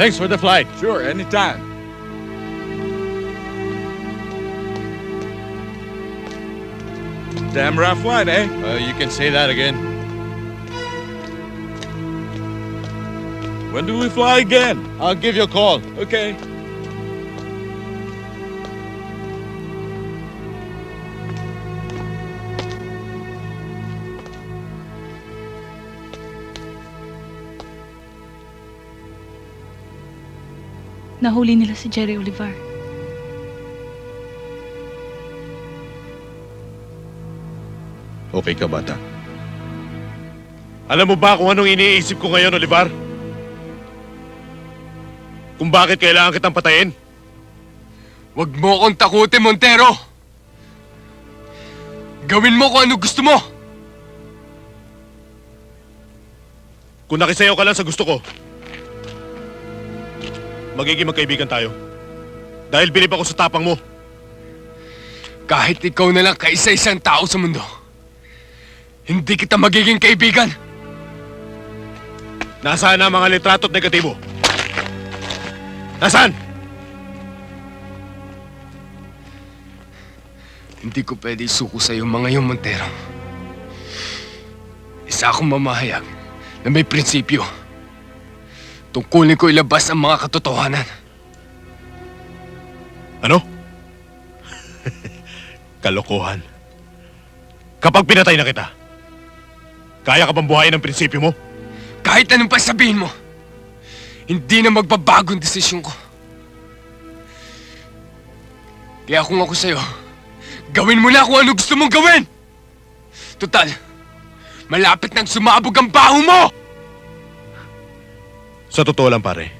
[SPEAKER 13] Thanks for the flight. Sure, anytime. Damn rough flight, eh? You can say that again. When do we fly again? I'll give you a call. Okay.
[SPEAKER 2] Nahuli nila si Jerry Olivar.
[SPEAKER 4] Okay ka, bata? Alam mo ba kung anong iniisip ko ngayon, Olivar? Kung bakit kailangan kitang patayin?
[SPEAKER 6] Huwag mo akong takutin, Montero! Gawin mo kung ano gusto mo!
[SPEAKER 4] Kung nakisayaw ka lang sa gusto ko, magiging magkaibigan tayo. Dahil bilib ako sa tapang mo.
[SPEAKER 6] Kahit ikaw na lang kaisa-isang tao sa mundo, hindi kita magiging kaibigan.
[SPEAKER 4] Nasaan na ang mga litrato at negatibo? Nasaan?
[SPEAKER 6] Hindi ko pwede isuko sa iyo mga yung Montero. Isa akong mamahayag na may prinsipyo. Tungkulin ko ilabas ang mga katotohanan.
[SPEAKER 4] Ano? Kalokohan. Kapag pinatay na kita, kaya ka bang buhayin ang prinsipyo mo?
[SPEAKER 6] Kahit anong pa sabihin mo, hindi na magbabago ang desisyon ko. Kaya kung ako sa'yo, gawin mo na kung ano gusto mong gawin! Total, malapit nang sumabog ang baho mo!
[SPEAKER 4] Sa totoo lang, pare.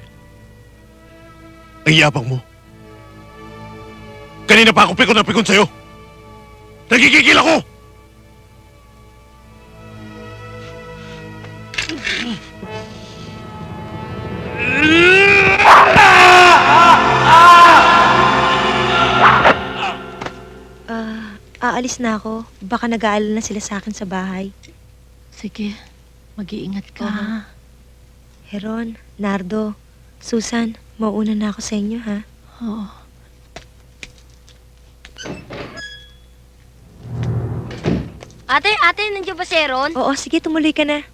[SPEAKER 4] Ang yabang mo. Kanina pa ako pikon na pikon sa'yo. Nagigigil ako!
[SPEAKER 15] Aalis na ako. Baka nag-aalala na sila sa akin sa bahay.
[SPEAKER 9] Sige, mag-iingat ka. ha?
[SPEAKER 15] Heron, Nardo, Susan, mauuna na ako sa inyo, ha?
[SPEAKER 9] Oo.
[SPEAKER 16] Ate, nandiyan ba si Aaron?
[SPEAKER 15] Oo, sige, tumuloy ka na.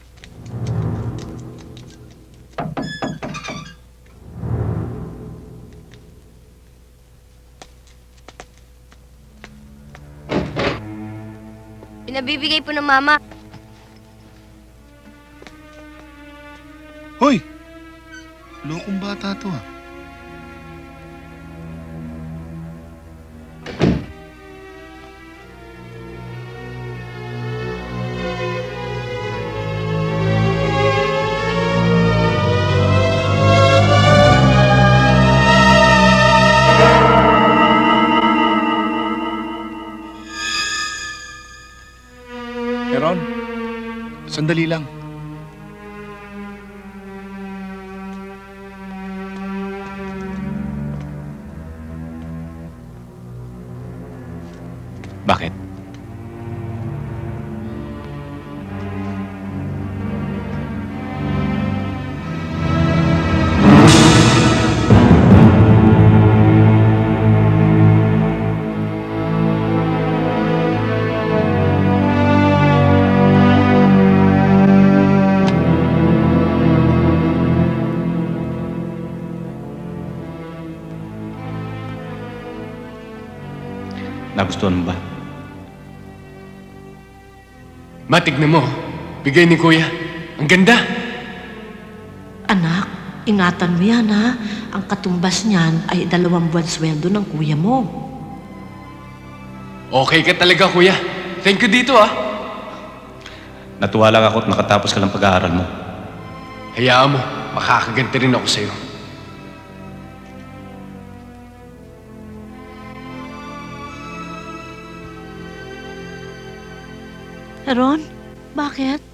[SPEAKER 16] Pinabibigay po ng mama.
[SPEAKER 11] Hoy! Lokong bata to ah.
[SPEAKER 4] Heron,
[SPEAKER 11] Sandali lang.
[SPEAKER 10] Bakit? Nagustuhan mo ba?
[SPEAKER 6] Matignan mo, bigay ni Kuya. Ang ganda!
[SPEAKER 9] Anak, ingatan mo yan ha. Ang katumbas niyan ay 2 buwan sweldo ng kuya mo.
[SPEAKER 6] Okay ka talaga, Kuya. Thank you dito, ah.
[SPEAKER 10] Natuwa lang ako at nakatapos ka ng pag-aaral mo.
[SPEAKER 6] Hayaan mo, makakaganti rin ako sa'yo.
[SPEAKER 9] Aaron, bakit?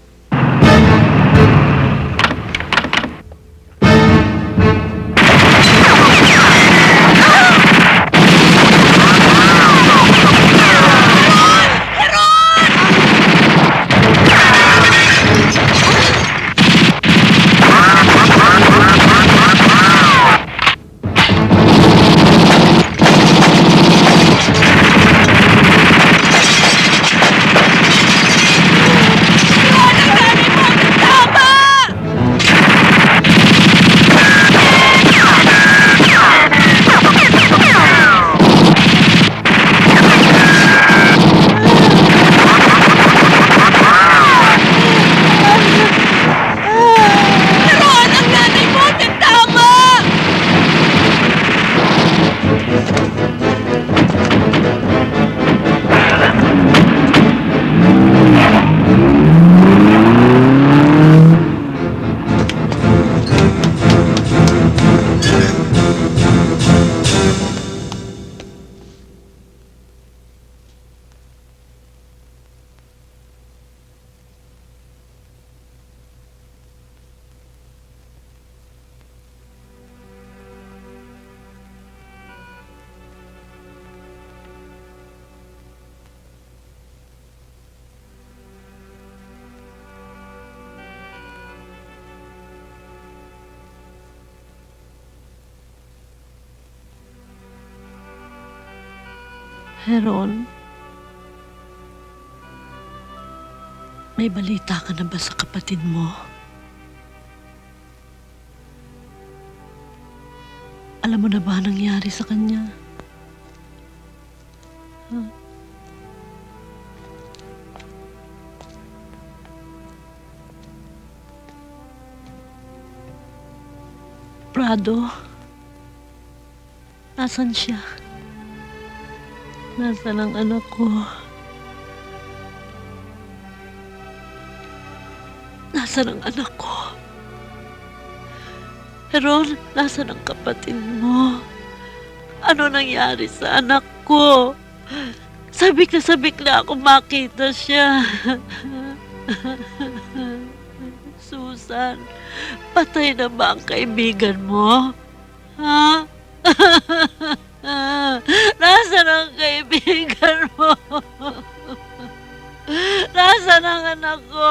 [SPEAKER 9] Aaron, May balita ka na ba sa kapatid mo? Alam mo na ba ang nangyari sa kanya? Huh? Prado, nasan siya? Nasaan ang anak ko? Nasaan ang anak ko? Heron, nasaan ang kapatid mo? Ano nangyari sa anak ko? Sabik na ako makita siya. Susan, patay na ba ang kaibigan mo? Ha? Nasaan ang kaibigan mo? Nasaan ang anak ko?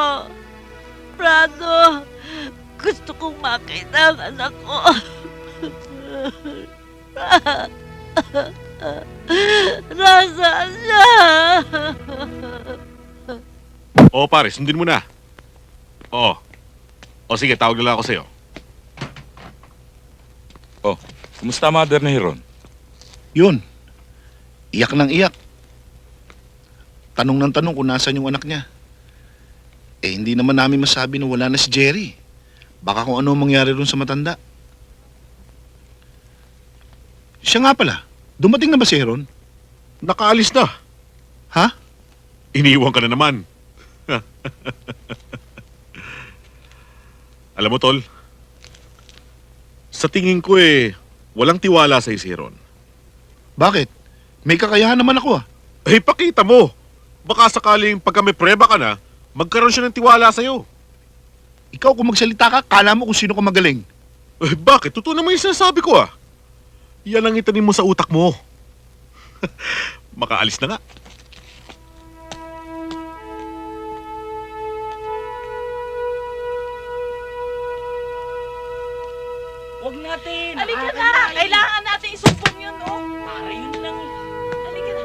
[SPEAKER 9] Prado, gusto kong makita ang anak ko. Nasaan siya?
[SPEAKER 7] Oo pare, sundin mo na. Oo. O sige, tawag na lang ako sa'yo.
[SPEAKER 13] Oh, kumusta mother ni Hiron?
[SPEAKER 11] Yun. Iyak ng iyak. Tanong ng tanong kung nasaan yung anak niya. Eh, hindi naman namin masabi na wala na si Jerry. Baka kung ano mangyari ron sa matanda. Siya nga pala, dumating na ba si Heron?
[SPEAKER 7] Nakaalis na.
[SPEAKER 11] Ha?
[SPEAKER 7] Iniwan ka na naman. Alam mo, Tol, sa tingin ko walang tiwala sa si Heron.
[SPEAKER 11] Bakit? May kakayahan naman ako ah.
[SPEAKER 7] Eh, pakita mo. Baka sakaling pagka may preba ka na, magkaroon siya ng tiwala sa'yo.
[SPEAKER 11] Ikaw kung magsalita ka, kala mo kung sino ka magaling.
[SPEAKER 7] Eh, bakit? Totoo naman yung sinasabi ko ah. Yan ang itanim mo sa utak mo. Makaalis na nga.
[SPEAKER 1] Huwag natin!
[SPEAKER 2] Halika na! Kailangan natin isumpong yun, no?
[SPEAKER 1] Para yun lang eh.
[SPEAKER 2] Halika na.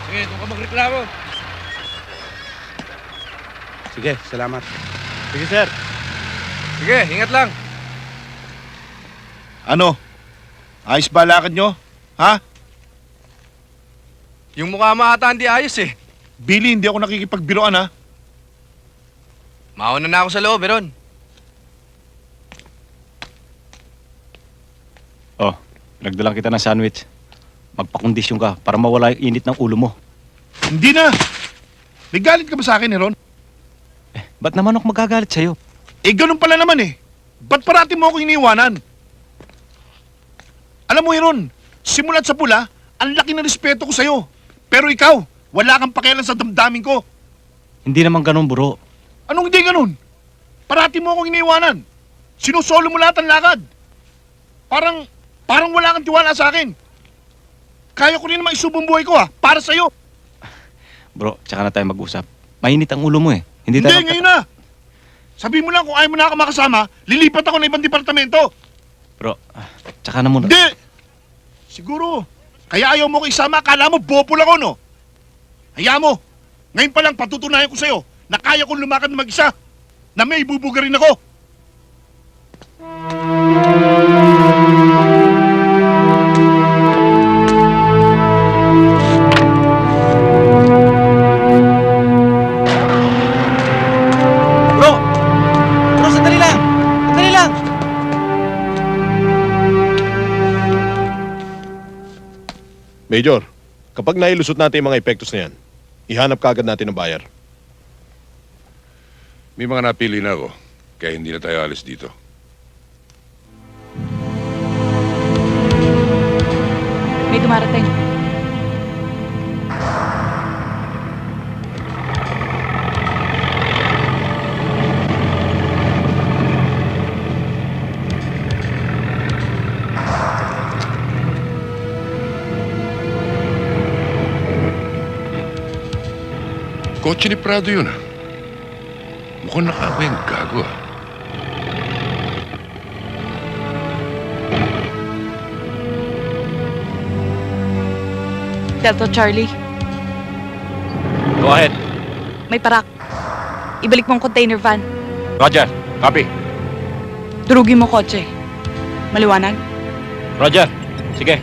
[SPEAKER 6] Sige, kung ka magreklamo.
[SPEAKER 14] Sige, salamat.
[SPEAKER 6] Sige, sir. Sige, ingat lang.
[SPEAKER 11] Ano? Ayos ba lakad nyo? Ha?
[SPEAKER 6] Yung mukha mo ata hindi ayos eh.
[SPEAKER 11] Billy, hindi ako nakikipagbiroan ha.
[SPEAKER 6] Mauna na ako sa loob, Heron.
[SPEAKER 10] Oh, nagdalang kita ng sandwich. Magpakondisyon ka para mawala yung init ng ulo mo.
[SPEAKER 11] Hindi na! May galit ka ba sa akin, Heron?
[SPEAKER 10] Ba't naman ako magagalit sa'yo?
[SPEAKER 11] Eh, ganun pala naman eh. Ba't parati mo ako iniwanan? Alam mo, Heron, simulat sa pula, ang laki ng respeto ko sa'yo. Pero ikaw, wala kang pakialam sa damdamin ko.
[SPEAKER 10] Hindi naman ganun, bro.
[SPEAKER 11] Anong hindi ganun? Parati mo akong iniwanan. Sinusolo mo lahat ang lakad. Parang wala kang tiwala sa akin. Kaya ko rin naman isubong buhay ko para sa'yo.
[SPEAKER 10] Bro, tsaka na tayo mag-usap. Mainit ang ulo mo eh.
[SPEAKER 11] Hindi, ngayon na. Sabi mo lang kung ayaw mo na ako makasama, lilipat ako ng ibang departamento.
[SPEAKER 10] Bro, tsaka na muna.
[SPEAKER 11] Hindi! Siguro, kaya ayaw mo ko isama, akala mo bopol ako, no? Hayaan mo, ngayon pa lang patutunayan ko sa'yo na kaya kong lumakad na mag-isa, na may ibubugarin ako.
[SPEAKER 14] Bro, sandali lang! Sandali lang!
[SPEAKER 4] Major, kapag nailusot natin yung mga epektos na yan, ihanap kaagad natin ang buyer.
[SPEAKER 3] May mga napili na ako, kaya hindi na tayo alis dito.
[SPEAKER 2] May dumarating.
[SPEAKER 3] Kotse ni Prado yun Mukhang nakakaway ang gago ah.
[SPEAKER 2] Delta Charlie,
[SPEAKER 1] Go ahead.
[SPEAKER 2] may parak. Ibalik mo ang container van.
[SPEAKER 1] Roger. Copy.
[SPEAKER 2] Durugin mo kotse. Maliwanag?
[SPEAKER 1] Roger. Sige.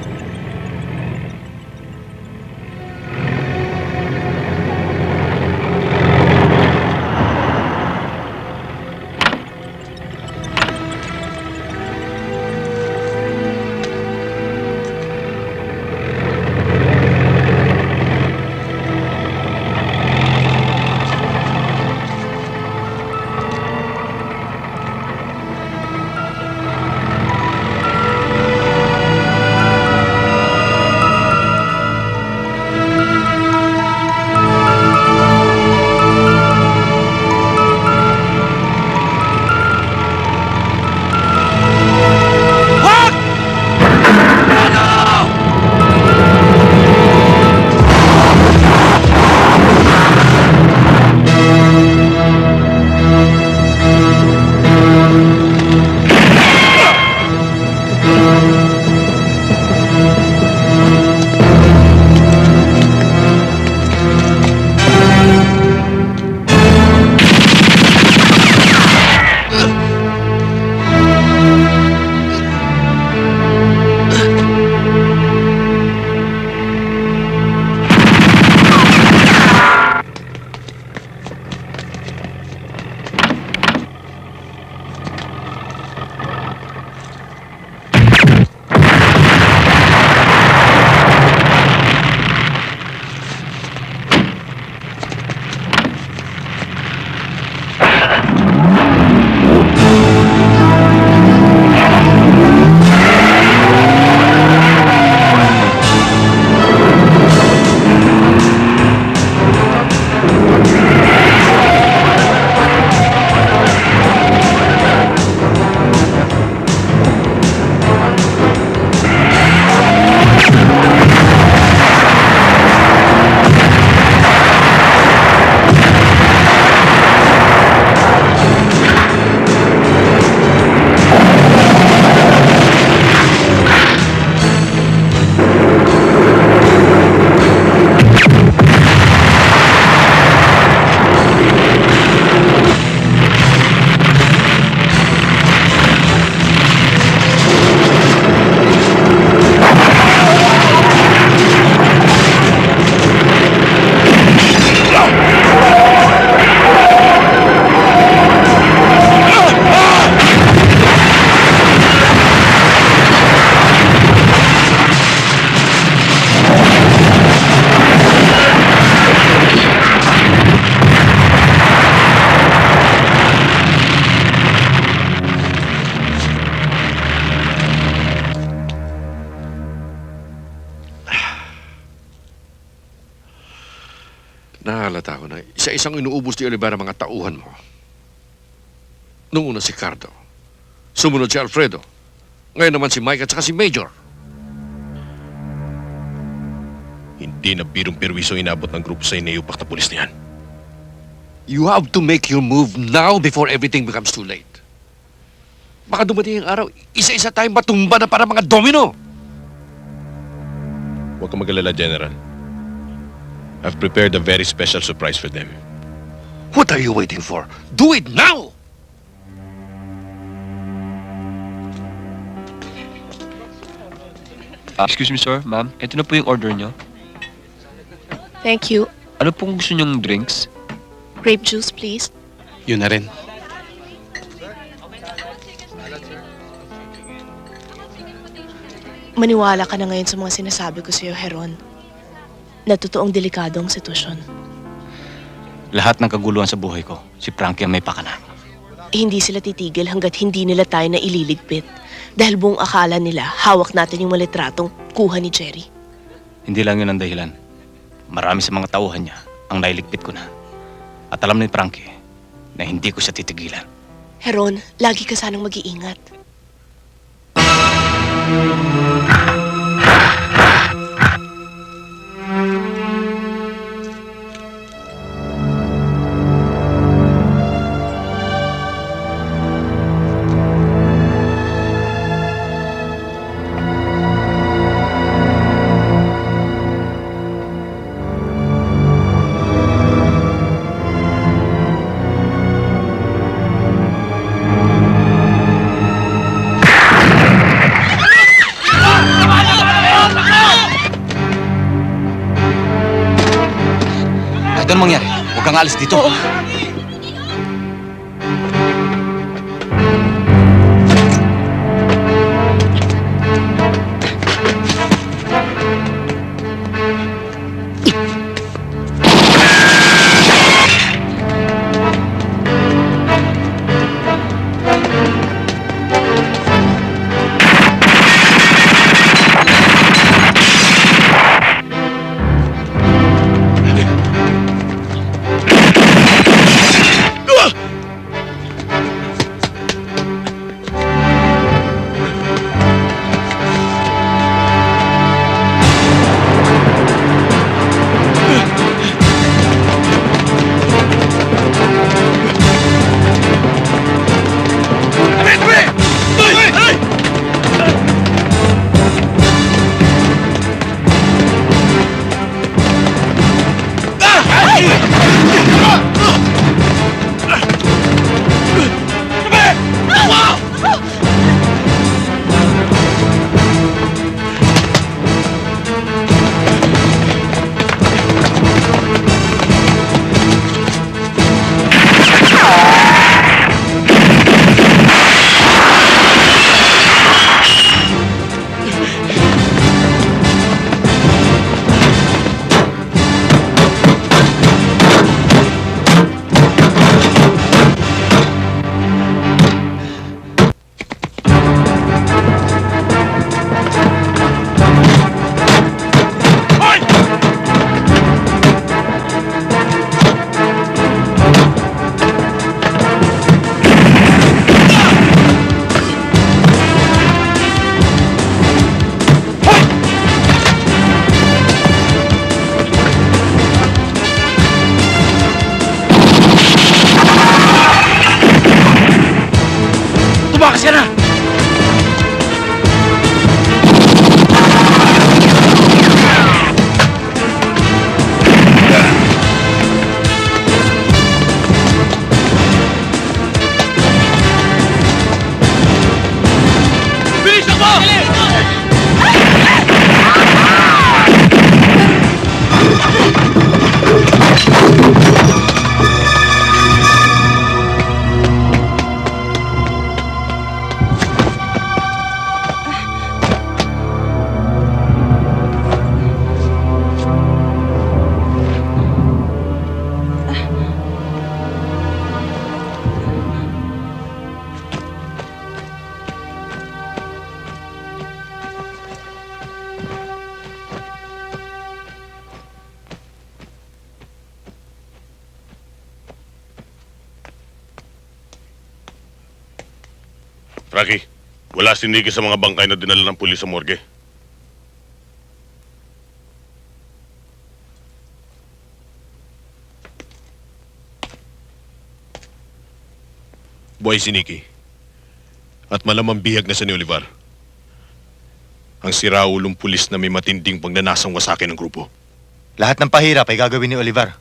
[SPEAKER 12] Nahalata ko na isa-isang inuubos ni Oliver ang mga tauhan mo. Nung una si Cardo, sumunod si Alfredo, ngayon naman si Mike at saka si Major.
[SPEAKER 4] Hindi na birong perwiso inabot ng grupo sa inayupak na pulis na yan.
[SPEAKER 12] You have to make your move now before everything becomes too late. Baka dumating ang araw, isa-isa tayong matumba na para mga domino.
[SPEAKER 4] Huwag kang mag-alala, General. I've prepared a very special surprise for them.
[SPEAKER 12] What are you waiting for? Do it now!
[SPEAKER 17] Excuse me, sir, ma'am. Ito na po yung order nyo.
[SPEAKER 5] Thank you.
[SPEAKER 17] Ano pong gusto nyong drinks?
[SPEAKER 5] Grape juice, please.
[SPEAKER 10] Yun na rin.
[SPEAKER 5] Maniwala ka na ngayon sa mga sinasabi ko sa'yo, Heron. Na totoong delikado ang sitwasyon.
[SPEAKER 10] Lahat ng kaguluhan sa buhay ko, si Frankie ang may pakana.
[SPEAKER 5] Hindi sila titigil hanggat hindi nila tayo na ililigpit. Dahil buong akala nila, hawak natin yung malitratong kuha ni Jerry.
[SPEAKER 10] Hindi lang yun ang dahilan. Marami sa mga tauhan niya ang nailigpit ko na. At alam ni Frankie na hindi ko siya titigilan.
[SPEAKER 5] Heron, lagi ka sanang mag-iingat.
[SPEAKER 10] Kahit anong mangyari, huwag kang alis dito.
[SPEAKER 15] Oo.
[SPEAKER 1] Tumakas ka na! Bilis ako!
[SPEAKER 4] Frankie, wala si Nicky sa mga bangkay na dinala ng pulis sa morgue. Buhay si Nicky. At malamang bihag na sa ni Olivar. Ang siraulong pulis na may matinding pagnanasang wasakin ng grupo.
[SPEAKER 14] Lahat ng pahirap ay gagawin ni Olivar.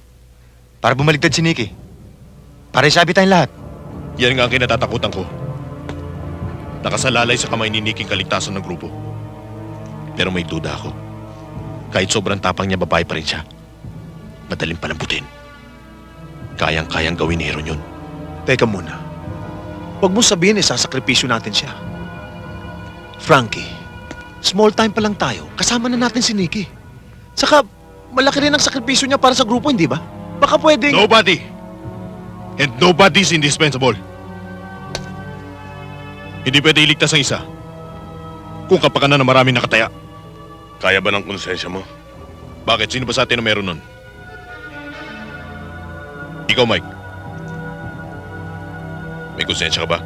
[SPEAKER 14] Para bumaligtad si Nicky. Para isabi tayong lahat.
[SPEAKER 4] Yan nga ang kinatatakutan ko. Nakasalalay sa kamay ni Nicky ang kaligtasan ng grupo. Pero may duda ako. Kahit sobrang tapang niya, babae pa rin siya. Madaling palambutin. Kayang-kayang gawin ni Heron yun.
[SPEAKER 18] Teka muna. Huwag mo sabihin sasakripisyo natin siya. Frankie, small time pa lang tayo. Kasama na natin si Nicky. Saka, malaki rin ang sakripisyo niya para sa grupo, hindi ba? Baka pwedeng...
[SPEAKER 4] Nobody! And nobody's indispensable. Hindi pwede iligtas ang isa kung kapakanan na maraming nakataya. Kaya ba ng konsensya mo? Bakit? Sino ba sa atin na meron nun? Ikaw, Mike. May konsensya ka ba?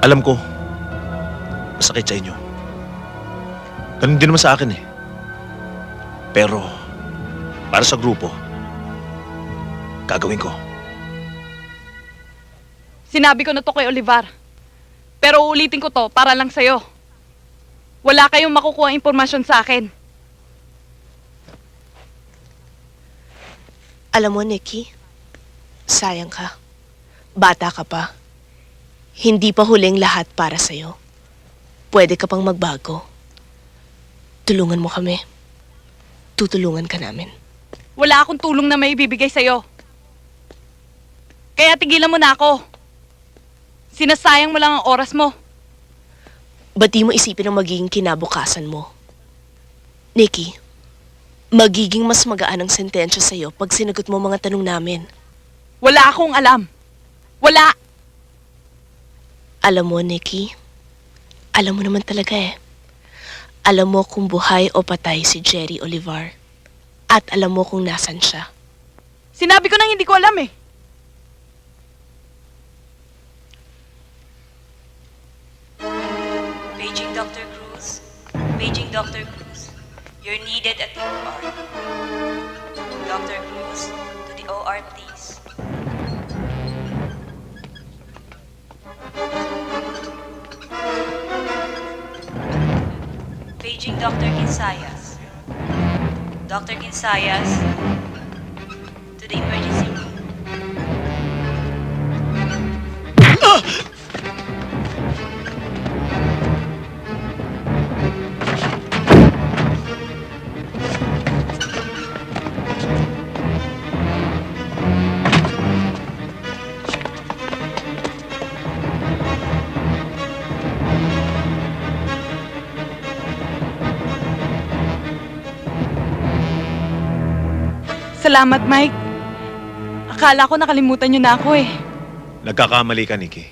[SPEAKER 18] Alam ko, masakit sa inyo. Ganun din naman sa akin eh. Pero, para sa grupo, gagawin ko.
[SPEAKER 2] Sinabi ko na to kay Olivar. Pero uulitin ko to para lang sa'yo. Wala kayong makukuha impormasyon sa akin.
[SPEAKER 5] Alam mo, Nicky, sayang ka. Bata ka pa. Hindi pa huling lahat para sa'yo. pwede ka pang magbago. Tulungan mo kami. Tutulungan ka namin.
[SPEAKER 2] Wala akong tulong na may ibibigay sa'yo. Kaya tigilan mo na ako. Sinasayang mo lang ang oras mo.
[SPEAKER 5] Ba't di mo isipin ang magiging kinabukasan mo? Nikki, magiging mas magaan ang sentensya sa'yo pag sinagot mo mga tanong namin.
[SPEAKER 2] Wala akong alam. Wala!
[SPEAKER 5] Alam mo, Nikki, alam mo naman talaga eh. Alam mo kung buhay o patay si Jerry Olivar. At alam mo kung nasan siya.
[SPEAKER 2] Sinabi ko nang hindi ko alam eh.
[SPEAKER 19] Paging Dr. Cruz. Paging Dr. Cruz. You're needed at the OR. Dr. Cruz, to the OR, please. Paging Dr. Quinsayas. Dr. Quinsayas, to the emergency room.
[SPEAKER 2] Salamat, Mike. Akala ko nakalimutan niyo na ako eh.
[SPEAKER 18] Nagkakamali ka, Nikki.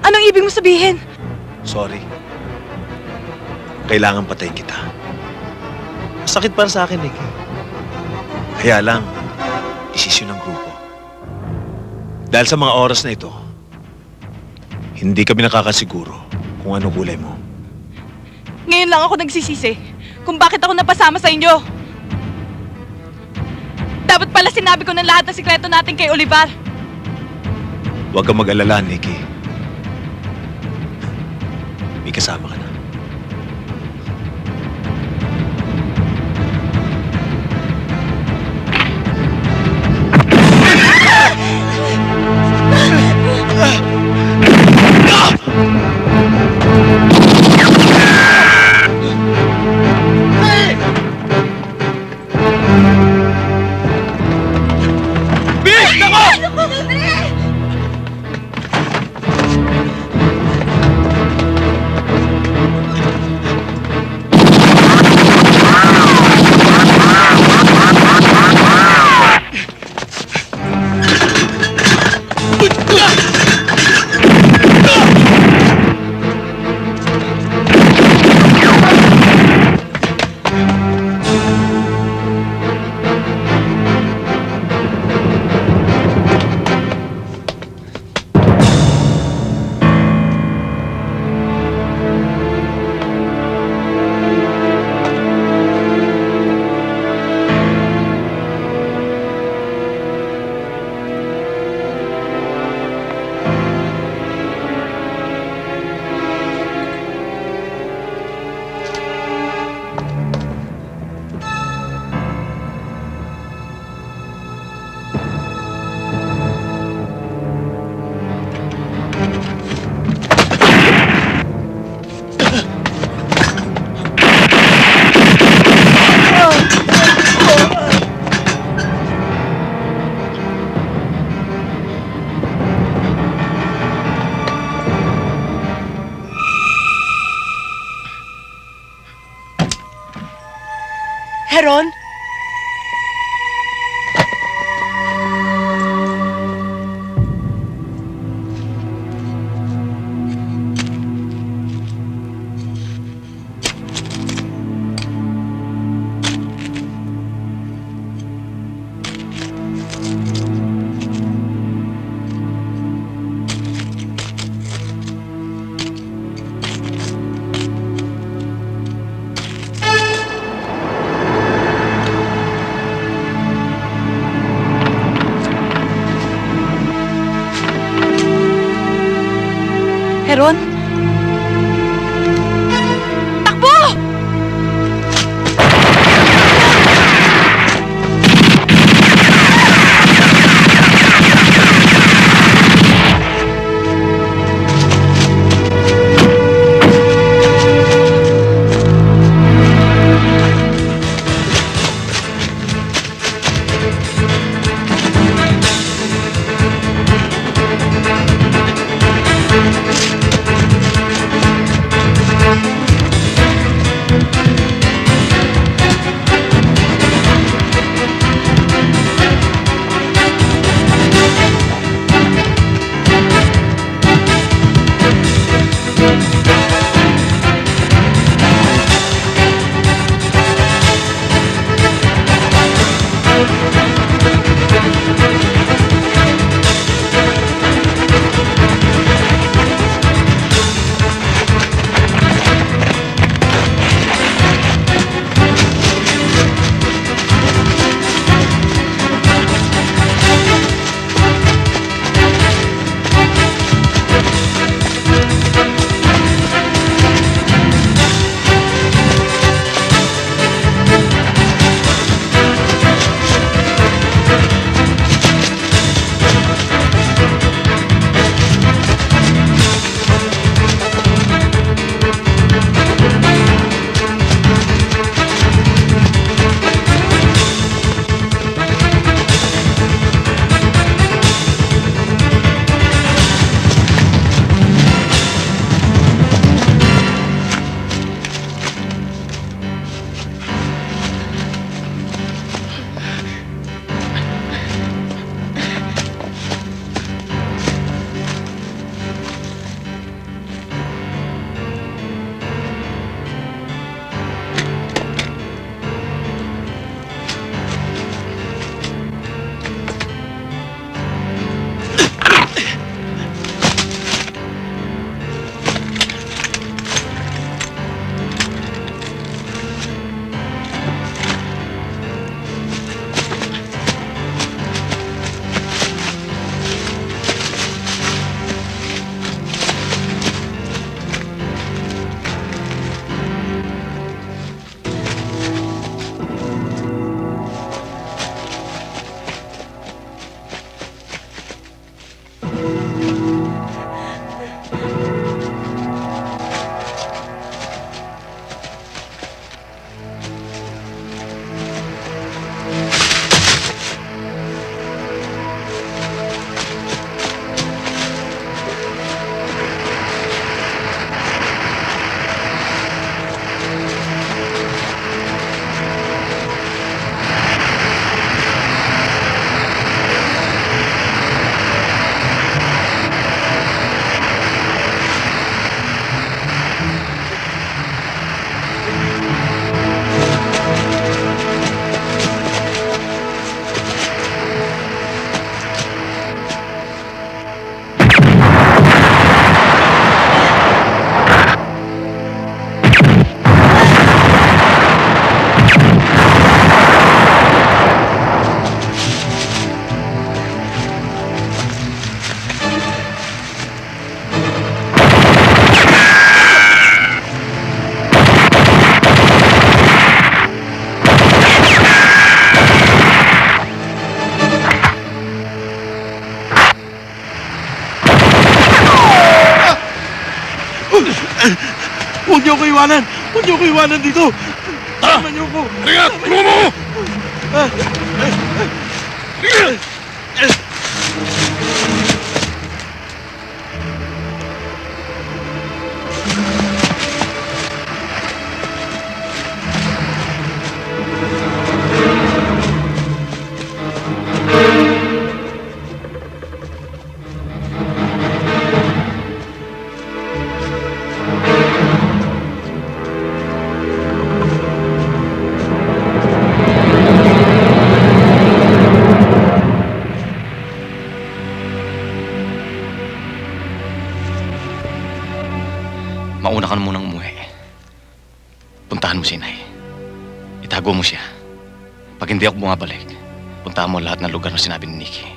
[SPEAKER 2] Anong ibig mo sabihin?
[SPEAKER 18] Sorry. Kailangan patayin kita. Masakit para sa akin, Nikki. Kaya lang, desisyon ng grupo. Dahil sa mga oras na ito, hindi kami nakakasiguro kung ano kulay mo.
[SPEAKER 2] Ngayon lang ako nagsisisi kung bakit ako napasama sa inyo. Dapat pala sinabi ko ng lahat ng sikreto natin kay Olivar.
[SPEAKER 18] Huwag kang mag-alala, Nikki. May kasama ka na.
[SPEAKER 5] Heron?
[SPEAKER 2] Heron? Takbo!
[SPEAKER 18] niyo ko iwanan! Huwag niyo ko iwanan dito! Tama niyo ko!
[SPEAKER 3] Halika! Tulungan mo!
[SPEAKER 10] Mauna ka na munang umuwi. Puntahan mo si Inay. Itago mo siya. Pag hindi ako bumabalik, puntahan mo lahat ng lugar na sinabi ni Nikki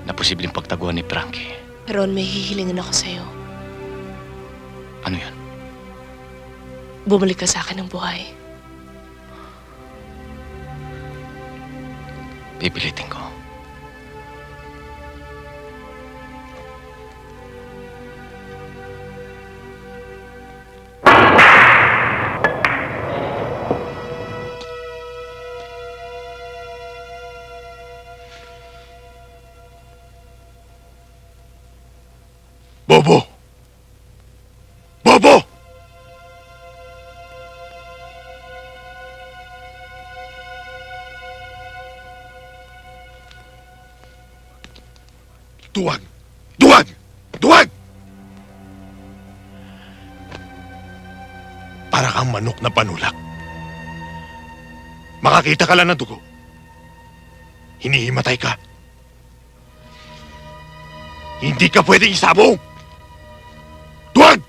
[SPEAKER 10] na posibleng pagtaguan ni Frankie.
[SPEAKER 5] Ron, may hihilingin ako sa'yo.
[SPEAKER 10] Ano yun?
[SPEAKER 5] Bumalik ka sa akin ng buhay.
[SPEAKER 10] Pipilitin ko.
[SPEAKER 4] Bobo! Bobo! Duwag! Duwag! Duwag! Para kang manok na panulak. Makakita ka lang ng dugo. Hinihimatay ka. Hindi ka pwedeng isabong! Duwag!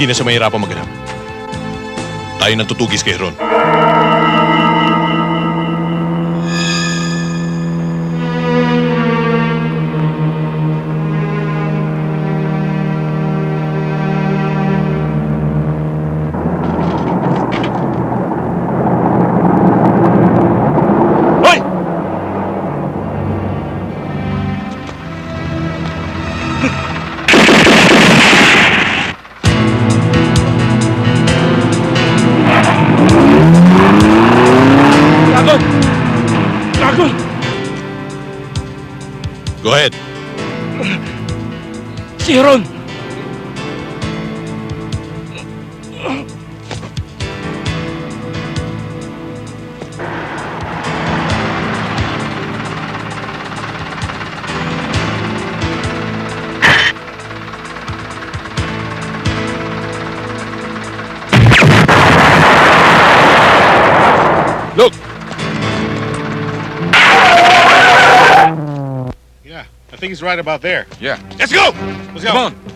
[SPEAKER 4] Hindi na siya mahirapan maghanap. Tayo nang tutugis kay Ron. Go ahead.
[SPEAKER 1] Si Ron!
[SPEAKER 3] Look!
[SPEAKER 7] Yeah, I think it's right about there.
[SPEAKER 3] Yeah.
[SPEAKER 7] Let's go! Let's go.
[SPEAKER 1] Come on!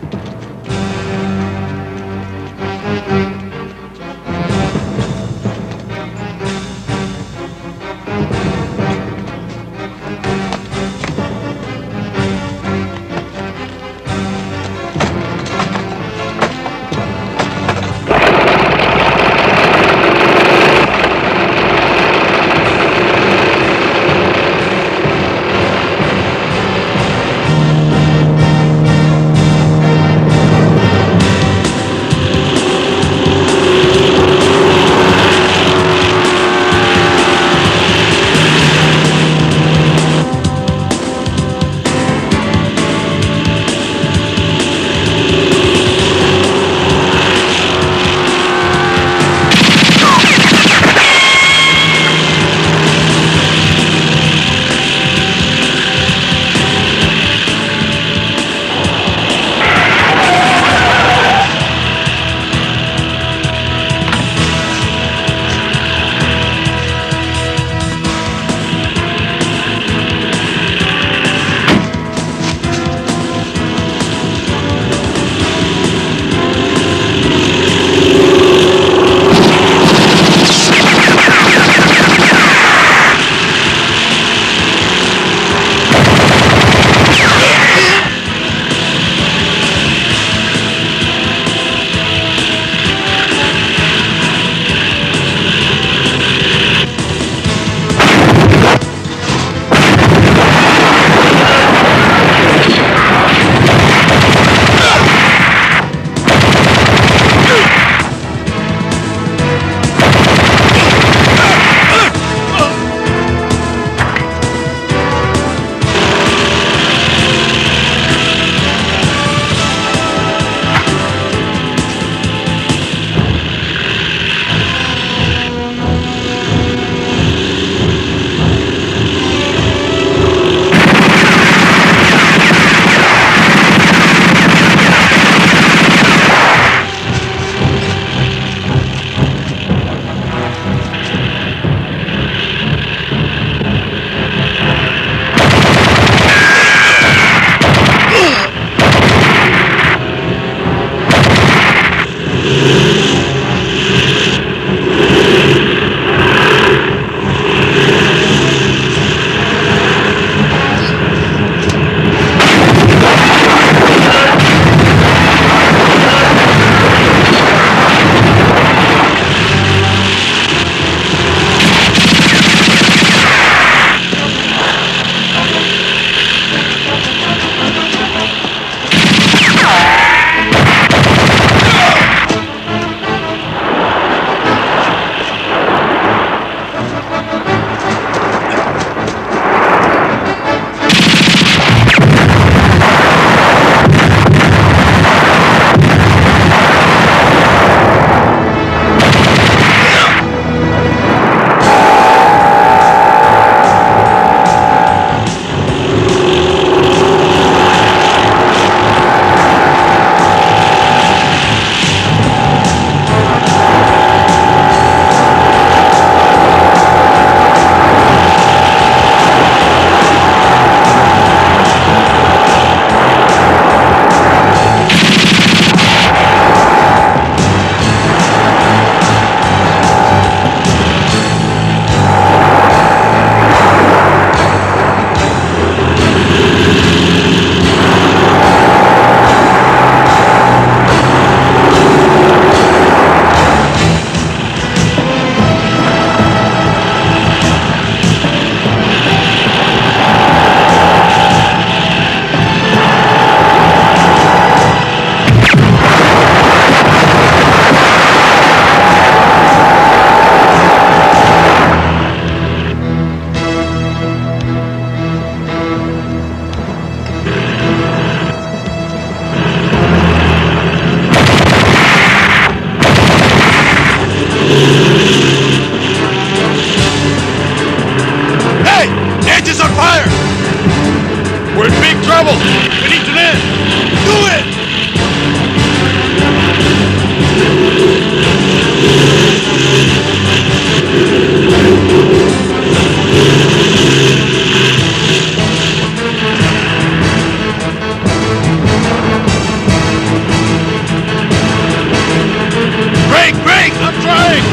[SPEAKER 4] I'm trying!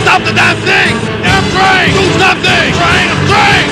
[SPEAKER 4] Stop the damn thing! I'm trying! Do something! I'm trying!